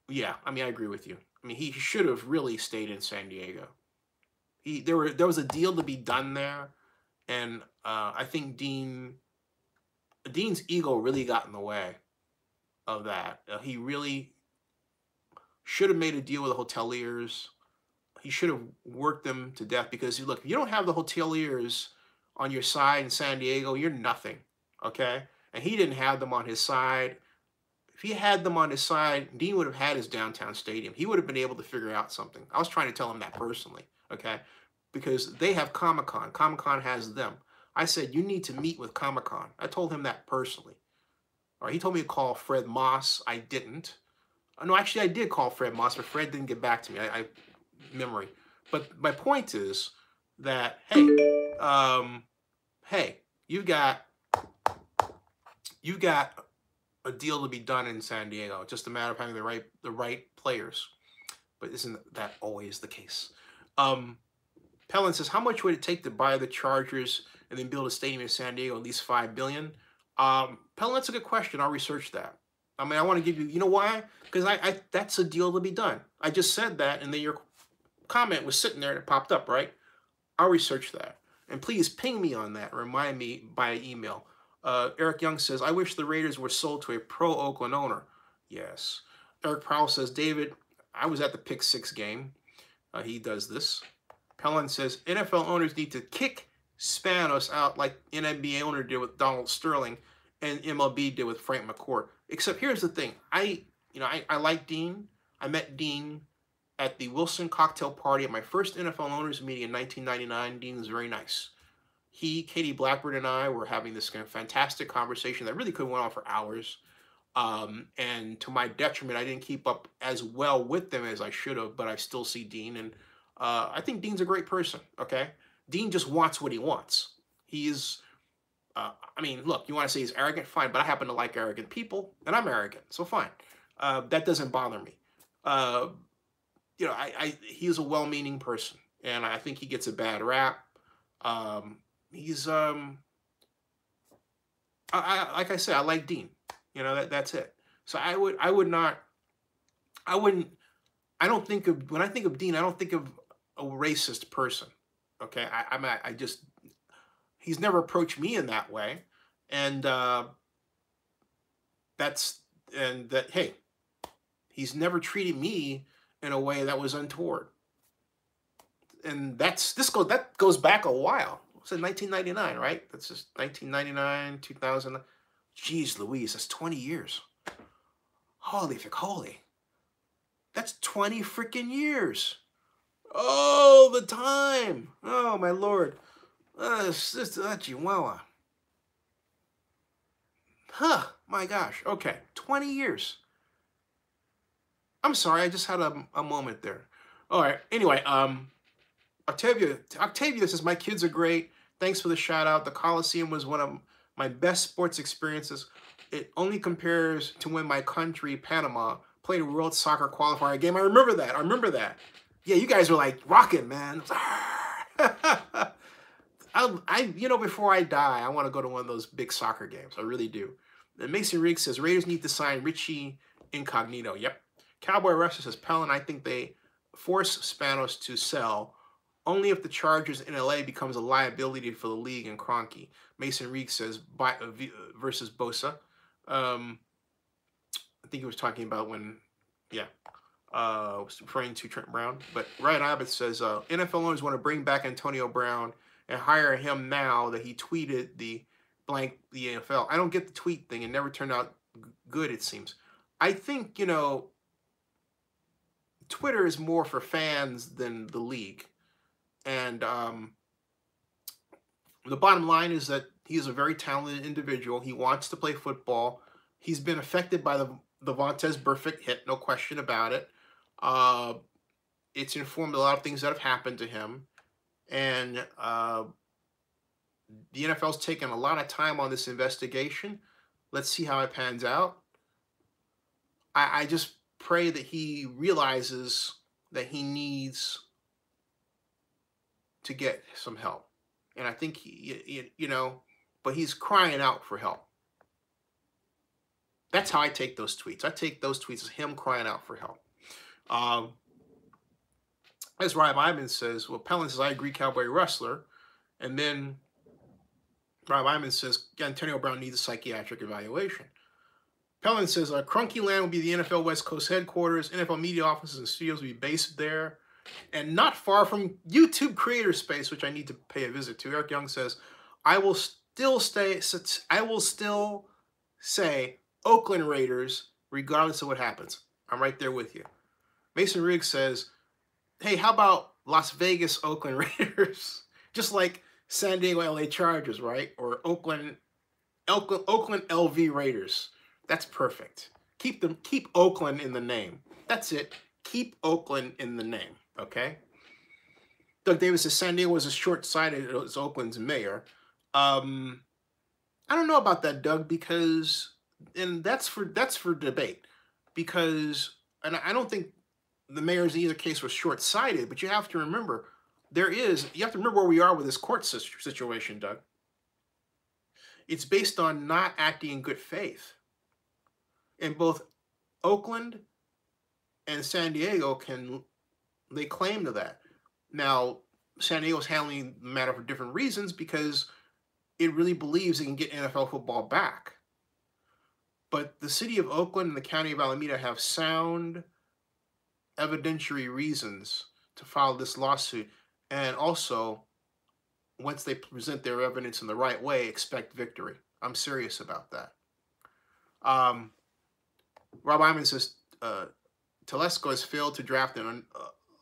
yeah, I mean, I agree with you. I mean, he should have really stayed in San Diego. There was a deal to be done there. And I think Dean's ego really got in the way of that. He really should have made a deal with the hoteliers. He should have worked them to death because, look, if you don't have the hoteliers on your side in San Diego, you're nothing, okay? And he didn't have them on his side If he had them on his side, Dean would have had his downtown stadium. He would have been able to figure out something. I was trying to tell him that personally, okay? Because they have Comic-Con. Comic-Con has them. I said, you need to meet with Comic-Con. I told him that personally. All right, he told me to call Fred Moss. I didn't. No, actually, I did call Fred Moss, but Fred didn't get back to me. Memory. But my point is that, hey, hey, you've got a deal to be done in San Diego. It's just a matter of having the right players. But isn't that always the case? Pellin says, how much would it take to buy the Chargers and then build a stadium in San Diego, at least $5 billion? Pellin, that's a good question. I'll research that. I mean, I want to give you, you know why? Because that's a deal to be done. I just said that, and then your comment was sitting there and it popped up, right? I'll research that. And please ping me on that. Remind me by email. Eric Young says, I wish the Raiders were sold to a pro-Oakland owner. Yes. Eric Powell says, David, I was at the Pick 6 game. He does this. Pellin says, NFL owners need to kick Spanos out like an NBA owner did with Donald Sterling and MLB did with Frank McCourt. Except here's the thing. I like Dean. I met Dean at the Wilson cocktail party at my first NFL owners meeting in 1999. Dean was very nice. He, Katie Blackburn, and I were having this kind of fantastic conversation that really could have went on for hours. And to my detriment, I didn't keep up as well with them as I should have, but I still see Dean. And I think Dean's a great person, okay? Dean just wants what he wants. He is, I mean, look, you want to say he's arrogant? Fine, but I happen to like arrogant people, and I'm arrogant, so fine. That doesn't bother me. You know, he's a well-meaning person, and I think he gets a bad rap. He's, like I said, I like Dean. You know, that's it. So I don't think of, when I think of Dean, I don't think of a racist person. Okay, I just, he's never approached me in that way, and hey, he's never treated me in a way that was untoward, and that goes back a while. It's in 1999, right? That's just 1999, 2000. Jeez Louise, that's 20 years. Holy frick, holy. That's 20 freaking years. Oh, the time. Oh, my Lord. Chihuahua. Huh, my gosh. Okay, 20 years. I'm sorry, I just had a moment there. All right, anyway, Octavia says, my kids are great. Thanks for the shout out. The Coliseum was one of my best sports experiences. It only compares to when my country, Panama, played a World Soccer qualifier game. I remember that. Yeah, you guys were like rocking, man. You know, before I die, I want to go to one of those big soccer games. I really do. And Mason Riggs says, Raiders need to sign Richie Incognito. Yep. Cowboy Wrestler says, Pellin, I think they force Spanos to sell only if the Chargers in LA becomes a liability for the league and Kroenke. Mason Riggs says, versus Bosa. I think he was talking about when, yeah. Was referring to Trent Brown. But Ryan Abbott says, NFL owners want to bring back Antonio Brown and hire him now that he tweeted the NFL. I don't get the tweet thing. It never turned out good, it seems. I think, you know, Twitter is more for fans than the league. And the bottom line is that he is a very talented individual. He wants to play football. He's been affected by the Vontaze Burfict hit, no question about it. It's informed a lot of things that have happened to him. And the NFL's taken a lot of time on this investigation. Let's see how it pans out. I just pray that he realizes that he needs to get some help. And I think, you know, but he's crying out for help. That's how I take those tweets. I take those tweets as him crying out for help. As Rob Iman says, well, Pellin says, I agree, Cowboy Wrestler. And then Rob Iman says, Antonio Brown needs a psychiatric evaluation. Pellin says, Kroenke Land will be the NFL West Coast headquarters. NFL media offices and studios will be based there. And not far from YouTube creator space, which I need to pay a visit to. Eric Young says, I will still say Oakland Raiders regardless of what happens. I'm right there with you. Mason Riggs says, hey, how about Las Vegas Oakland Raiders? Just like San Diego LA Chargers, right? Or Oakland LV Raiders. That's perfect. Keep Oakland in the name. That's it. Keep Oakland in the name, okay? Doug Davis says San Diego was as short-sighted as Oakland's mayor. I don't know about that, Doug, because, and that's for debate, because, and I don't think the mayors in either case was short-sighted, but you have to remember, you have to remember where we are with this court situation, Doug. It's based on not acting in good faith. And both Oakland and San Diego lay claim to that. Now, San Diego's handling the matter for different reasons because it really believes it can get NFL football back. But the city of Oakland and the county of Alameda have sound evidentiary reasons to file this lawsuit, and also, once they present their evidence in the right way, expect victory. I'm serious about that. Rob Iman says, Telesco has failed to draft an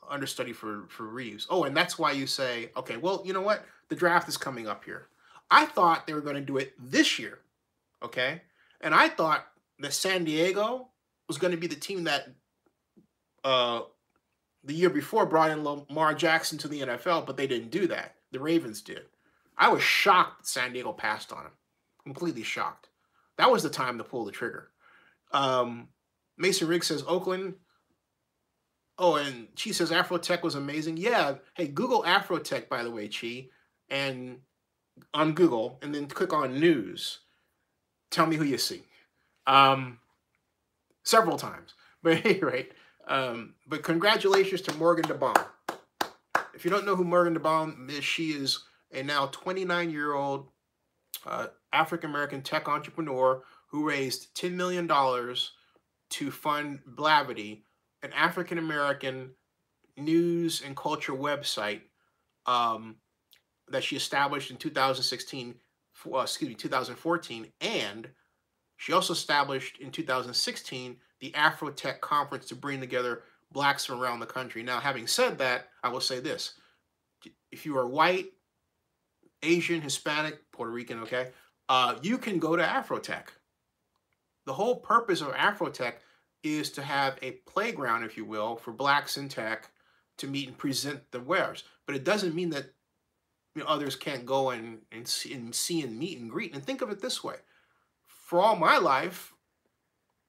understudy for Reeves. Oh, and that's why you say, okay, well, you know what? The draft is coming up here. I thought they were going to do it this year, okay? And I thought that San Diego was going to be the team that the year before brought in Lamar Jackson to the NFL, but they didn't do that. The Ravens did. I was shocked that San Diego passed on him. Completely shocked. That was the time to pull the trigger. Mason Riggs says Oakland. Oh, and Chi says Afrotech was amazing. Yeah. Hey, Google Afrotech, by the way, Chi, and on Google, and then click on news. Tell me who you see. Several times. But anyway, but congratulations to Morgan DeBaum. If you don't know who Morgan DeBaum is, she is a now 29-year-old African-American tech entrepreneur who raised $10 million to fund Blavity, an African-American news and culture website that she established in 2014, and she also established in 2016 the Afrotech Conference to bring together blacks from around the country. Now, having said that, I will say this. If you are white, Asian, Hispanic, Puerto Rican, okay, you can go to Afrotech. The whole purpose of Afrotech is to have a playground, if you will, for blacks in tech to meet and present their wares. But it doesn't mean that others can't go and see and meet and greet. And think of it this way. For all my life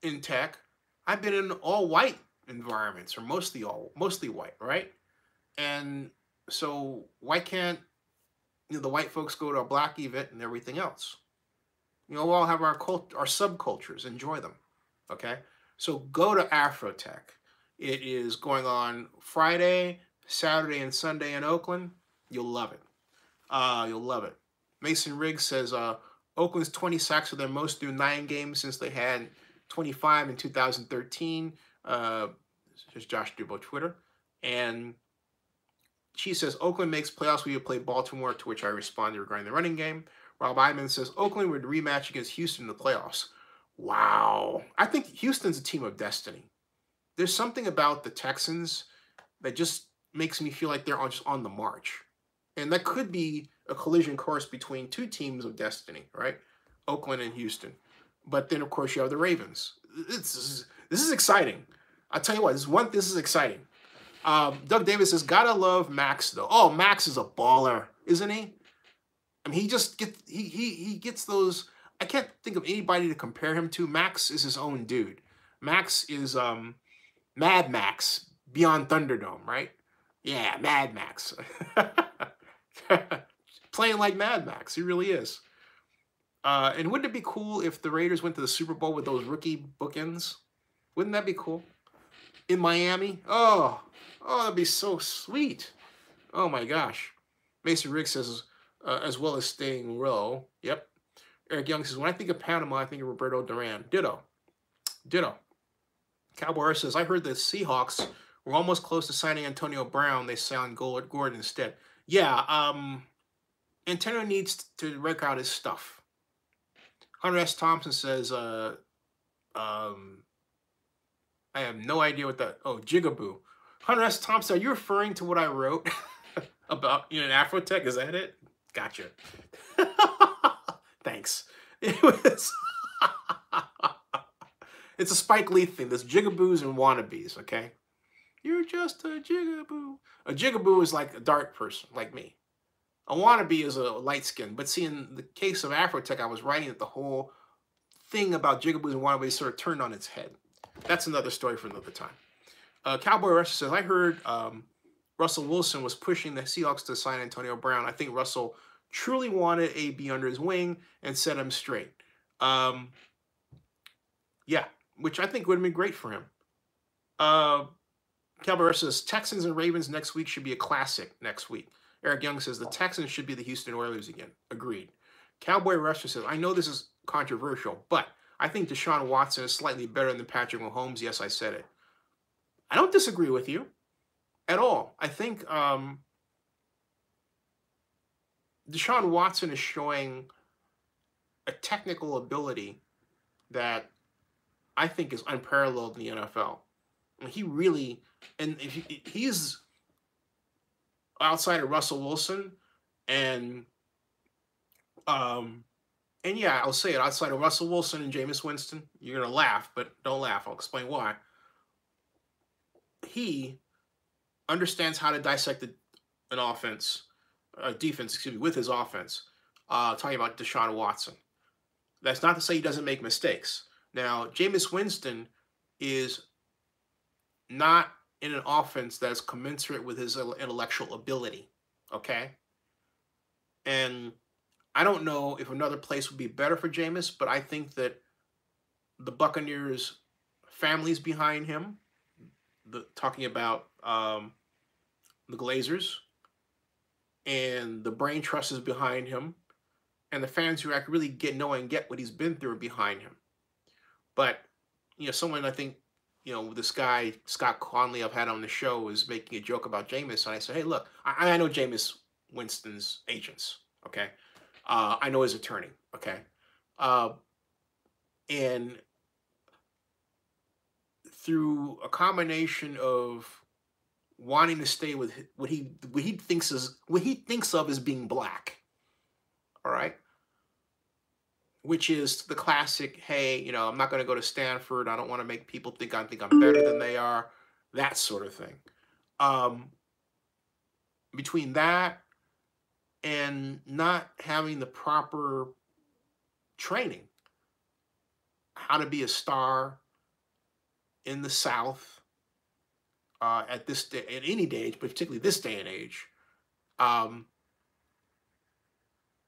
in tech, I've been in all white environments, or mostly white, right? And so why can't the white folks go to a black event and everything else? We'll all have our subcultures, enjoy them, okay? So go to Afrotech. It is going on Friday, Saturday, and Sunday in Oakland. You'll love it. You'll love it. Mason Riggs says Oakland's 20 sacks are their most through 9 games since they had 25 in 2013. Here's Josh Dubo Twitter. And she says, Oakland makes playoffs when you play Baltimore, to which I responded regarding the running game. Rob Iman says, Oakland would rematch against Houston in the playoffs. Wow. I think Houston's a team of destiny. There's something about the Texans that just makes me feel like they're just on the march. And that could be a collision course between two teams of destiny, right? Oakland and Houston. But then, of course, you have the Ravens. This is exciting. I'll tell you what, this is exciting. Doug Davis says, gotta love Max, though. Oh, Max is a baller, isn't he? I mean, he just gets, he gets those, I can't think of anybody to compare him to. Max is his own dude. Max is Mad Max beyond Thunderdome, right? Yeah, Mad Max. Playing like Mad Max, he really is. And wouldn't it be cool if the Raiders went to the Super Bowl with those rookie bookends? Wouldn't that be cool? In Miami? Oh, that'd be so sweet. Oh my gosh. Mason Riggs says, as well as staying low. Yep. Eric Young says, when I think of Panama, I think of Roberto Duran. Ditto. Ditto. Cowboy says, I heard the Seahawks were almost close to signing Antonio Brown. They signed Gordon instead. Yeah, Antonio needs to work out his stuff. Hunter S. Thompson says, I have no idea what that. Oh, Jigaboo. Hunter S. Thompson, are you referring to what I wrote about in Afrotech? Is that it? Gotcha. Thanks. It was. It's a Spike Lee thing. There's jigaboos and wannabes. Okay. You're just a jigaboo. A jigaboo is like a dark person, like me. A wannabe is a light skin. But see, in the case of Afrotech, I was writing that the whole thing about jigaboos and wannabes sort of turned on its head. That's another story for another time. Cowboy Rush says, I heard Russell Wilson was pushing the Seahawks to sign Antonio Brown. I think Russell truly wanted AB under his wing and set him straight. Yeah, which I think would have been great for him. Cowboy Rush says, Texans and Ravens next week should be a classic next week. Eric Young says, the Texans should be the Houston Oilers again. Agreed. Cowboy Rush says, I know this is controversial, but I think Deshaun Watson is slightly better than Patrick Mahomes. Yes, I said it. I don't disagree with you at all. I think Deshaun Watson is showing a technical ability that I think is unparalleled in the NFL. And he really, and if he's outside of Russell Wilson and yeah, I'll say it, outside of Russell Wilson and Jameis Winston, you're going to laugh, but don't laugh. I'll explain why. He understands how to dissect an offense, defense, excuse me, with his offense. Talking about Deshaun Watson. That's not to say he doesn't make mistakes. Now, Jameis Winston is not in an offense that's commensurate with his intellectual ability, okay? And I don't know if another place would be better for Jameis, but I think that the Buccaneers' family's behind him. Talking about the Glazers, and the brain trust is behind him, and the fans who really get what he's been through are behind him. But someone I think this guy Scott Conley I've had on the show is making a joke about Jameis, and I said, hey, look, I know Jameis Winston's agents, okay? I know his attorney, okay? And through a combination of wanting to stay with what he thinks of as being black, all right, which is the classic, hey, I'm not going to go to Stanford. I don't want to make people think I'm better than they are, that sort of thing. Between that and not having the proper training, how to be a star in the South at any day, but particularly this day and age, and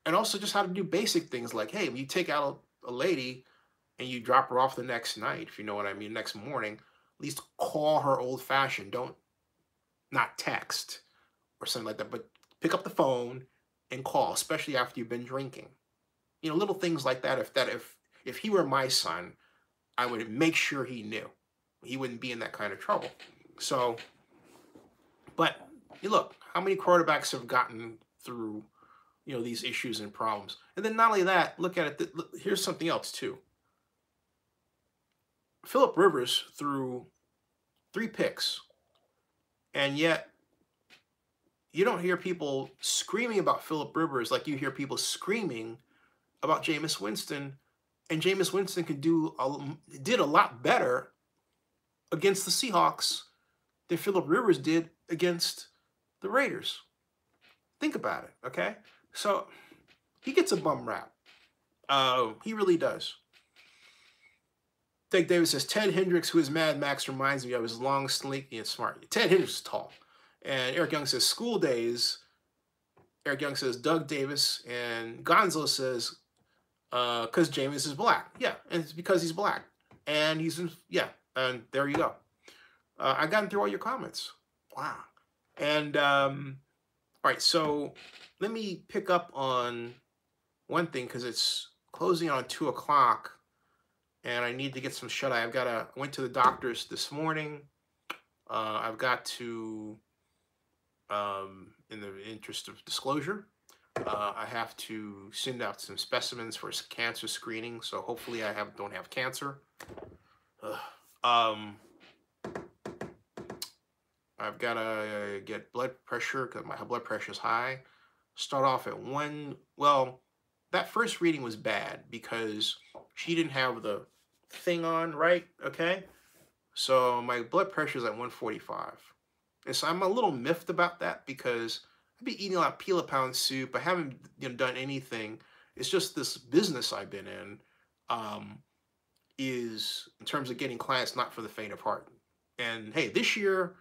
also just how to do basic things like, hey, when you take out a lady and you drop her off the next night, if you know what I mean, next morning, at least call her old-fashioned. Not text or something like that, but pick up the phone and call, especially after you've been drinking. Little things like that. If he were my son, I would make sure he knew. He wouldn't be in that kind of trouble. So, but look, how many quarterbacks have gotten through, these issues and problems? And then not only that, look at it. Here's something else too. Phillip Rivers threw 3 picks, and yet you don't hear people screaming about Phillip Rivers like you hear people screaming about Jameis Winston. And Jameis Winston did a lot better against the Seahawks than Phillip Rivers did against the Raiders. Think about it, okay? So he gets a bum rap. He really does. Dick Davis says, Ted Hendricks, who is Mad Max, reminds me of his long, sleek, and smart. Ted Hendricks is tall. And Eric Young says, school days. Eric Young says, Doug Davis. And Gonzo says, because Jameis is black. Yeah, and it's because he's black. And and there you go. I got through all your comments. Wow. And, all right, so let me pick up on one thing because it's closing on 2 o'clock. And I need to get some shut-eye. I went to the doctor's this morning. I've got to, in the interest of disclosure, I have to send out some specimens for cancer screening. So hopefully I don't have cancer. I've got to get blood pressure because my blood pressure is high. Start off at 1. Well, that first reading was bad because she didn't have the thing on, right? Okay. So my blood pressure is at 145. And so I'm a little miffed about that because I've been eating a lot of peel-a-pound soup. I haven't done anything. It's just this business I've been in is, in terms of getting clients, not for the faint of heart. And hey, this year,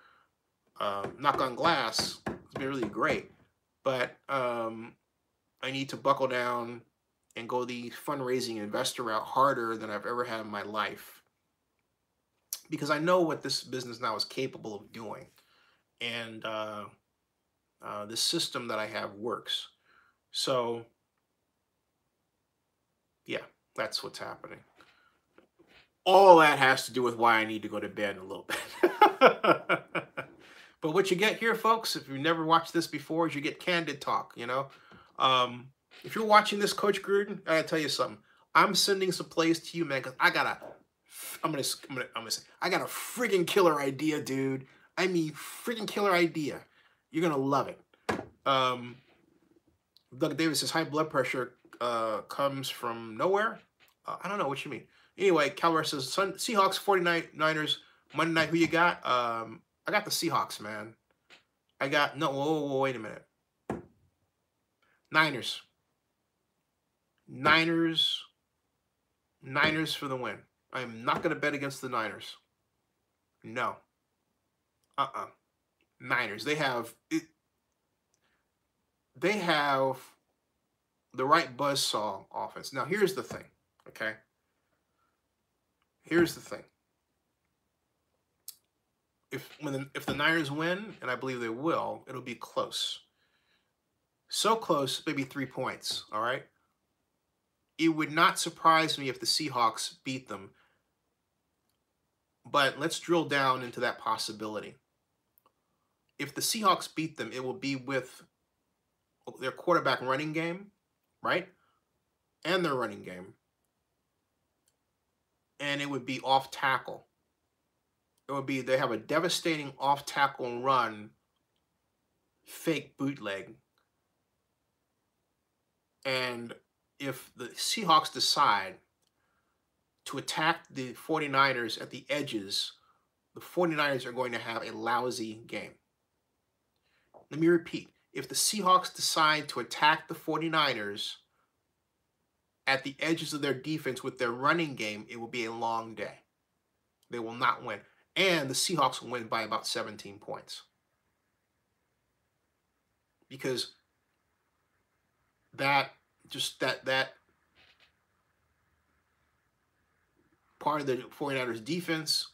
knock on glass, it's been really great. But I need to buckle down and go the fundraising investor route harder than I've ever had in my life. Because I know what this business now is capable of doing. And the system that I have works. So, yeah, that's what's happening. All that has to do with why I need to go to bed in a little bit. But what you get here, folks, if you've never watched this before, is you get candid talk, you know? If you're watching this, Coach Gruden, I gotta tell you something. I'm sending some plays to you, man, because I got a friggin' killer idea, dude. I mean, friggin' killer idea. You're gonna love it. Doug Davis says high blood pressure comes from nowhere. I don't know what you mean. Anyway, Calvert says Seahawks, 49ers, Monday night. Who you got? I got the Seahawks, man. I got whoa, wait a minute. Niners for the win. I am not going to bet against the Niners. No. Niners. They have the right buzzsaw offense. Now, here's the thing, okay? Here's the thing. If the Niners win, and I believe they will, it'll be close. So close, maybe 3 points, all right? It would not surprise me if the Seahawks beat them. But let's drill down into that possibility. If the Seahawks beat them, it will be with their quarterback running game, right? And their running game. And it would be off tackle. It would be, they have a devastating off tackle run, fake bootleg. And if the Seahawks decide to attack the 49ers at the edges, the 49ers are going to have a lousy game. Let me repeat. If the Seahawks decide to attack the 49ers at the edges of their defense with their running game, it will be a long day. They will not win. And the Seahawks will win by about 17 points. Because that part of the 49ers defense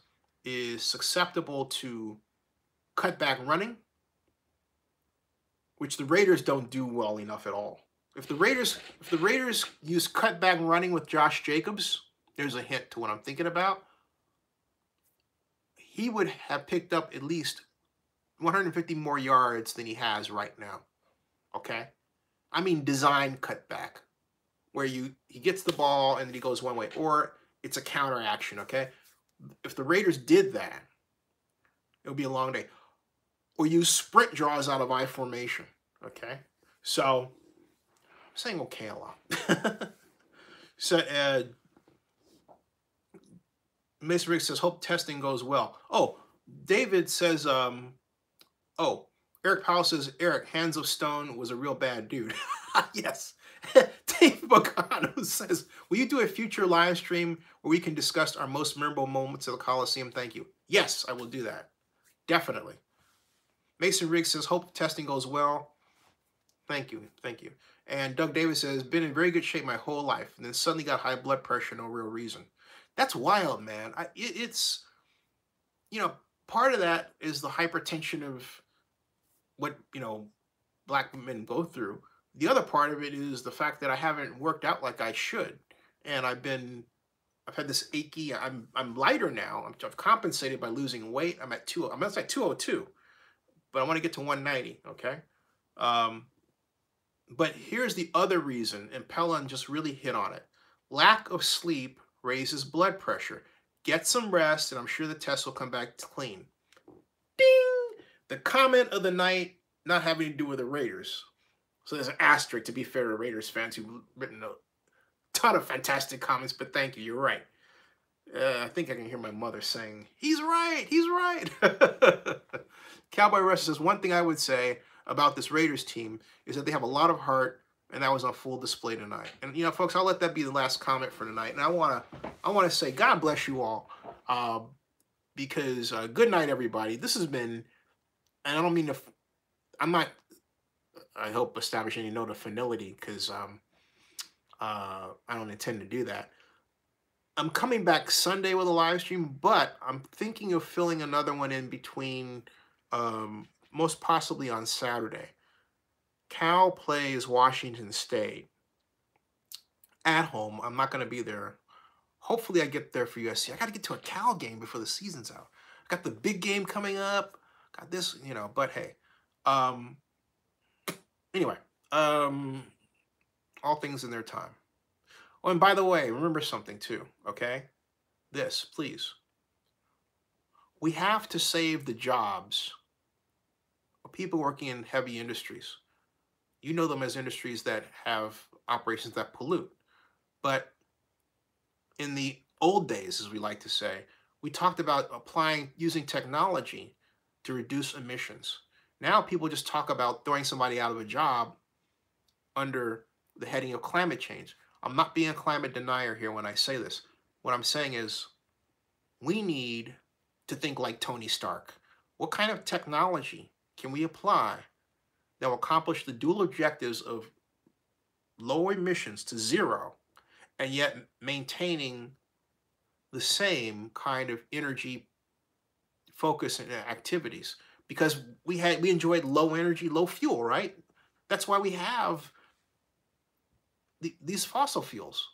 is susceptible to cutback running, which the Raiders don't do well enough at all. If the Raiders use cutback running with Josh Jacobs, there's a hint to what I'm thinking about. He would have picked up at least 150 more yards than he has right now. Okay? I mean design cutback, where he gets the ball and then he goes one way, or it's a counter action, okay? If the Raiders did that, it would be a long day. Or use sprint draws out of I formation, okay? So, I'm saying okay a lot. So, Mason Riggs says, hope testing goes well. Oh, David says, Eric Powell says, Eric, Hands of Stone was a real bad dude. Yes. Dave Bacano says, will you do a future live stream where we can discuss our most memorable moments of the Coliseum? Thank you. Yes, I will do that. Definitely. Mason Riggs says, hope testing goes well. Thank you. Thank you. And Doug Davis says, been in very good shape my whole life, and then suddenly got high blood pressure, no real reason. That's wild, man. It's, you know, part of that is the hypertension of what, you know, black men go through. The other part of it is the fact that I haven't worked out like I should. And I've had this achy, I'm lighter now. I've compensated by losing weight. I'm at 202, but I want to get to 190, okay? But here's the other reason, and Pellan just really hit on it. Lack of sleep raises blood pressure. Get some rest, and I'm sure the test will come back clean. Ding! The comment of the night not having to do with the Raiders. So there's an asterisk, to be fair to Raiders fans who've written a ton of fantastic comments, but thank you, you're right. I think I can hear my mother saying, he's right, he's right. Cowboy Rush says, one thing I would say about this Raiders team is that they have a lot of heart, and that was on full display tonight. And, you know, folks, I'll let that be the last comment for tonight. And I want to say, God bless you all, because good night, everybody. This has been, and I don't mean to, I'm not, I hope, establishing any note of finality, because I don't intend to do that. I'm coming back Sunday with a live stream, but I'm thinking of filling another one in between, most possibly on Saturday. Cal plays Washington State at home. I'm not going to be there. Hopefully I get there for USC. I got to get to a Cal game before the season's out. I got the big game coming up. Got this, you know, but hey. Anyway, all things in their time. Oh, and by the way, remember something too, okay? This, please. We have to save the jobs of people working in heavy industries. You know them as industries that have operations that pollute. But in the old days, as we like to say, we talked about using technology to reduce emissions. Now people just talk about throwing somebody out of a job under the heading of climate change. I'm not being a climate denier here when I say this. What I'm saying is we need to think like Tony Stark. What kind of technology can we apply that will accomplish the dual objectives of low emissions to zero and yet maintaining the same kind of energy focus and activities? Because we enjoyed low energy, low fuel, right? That's why we have these fossil fuels.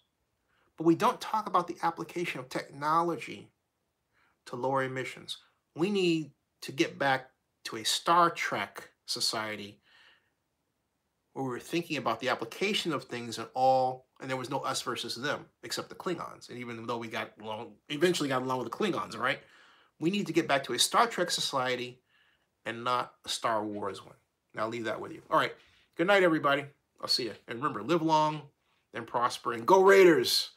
But we don't talk about the application of technology to lower emissions. We need to get back to a Star Trek society where we're thinking about the application of things and there was no us versus them, except the Klingons. And even though we eventually got along with the Klingons, right? We need to get back to a Star Trek society and not a Star Wars one. And I'll leave that with you. All right. Good night, everybody. I'll see you. And remember, live long and prosper, and go Raiders.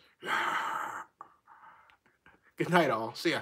Good night, all. See ya.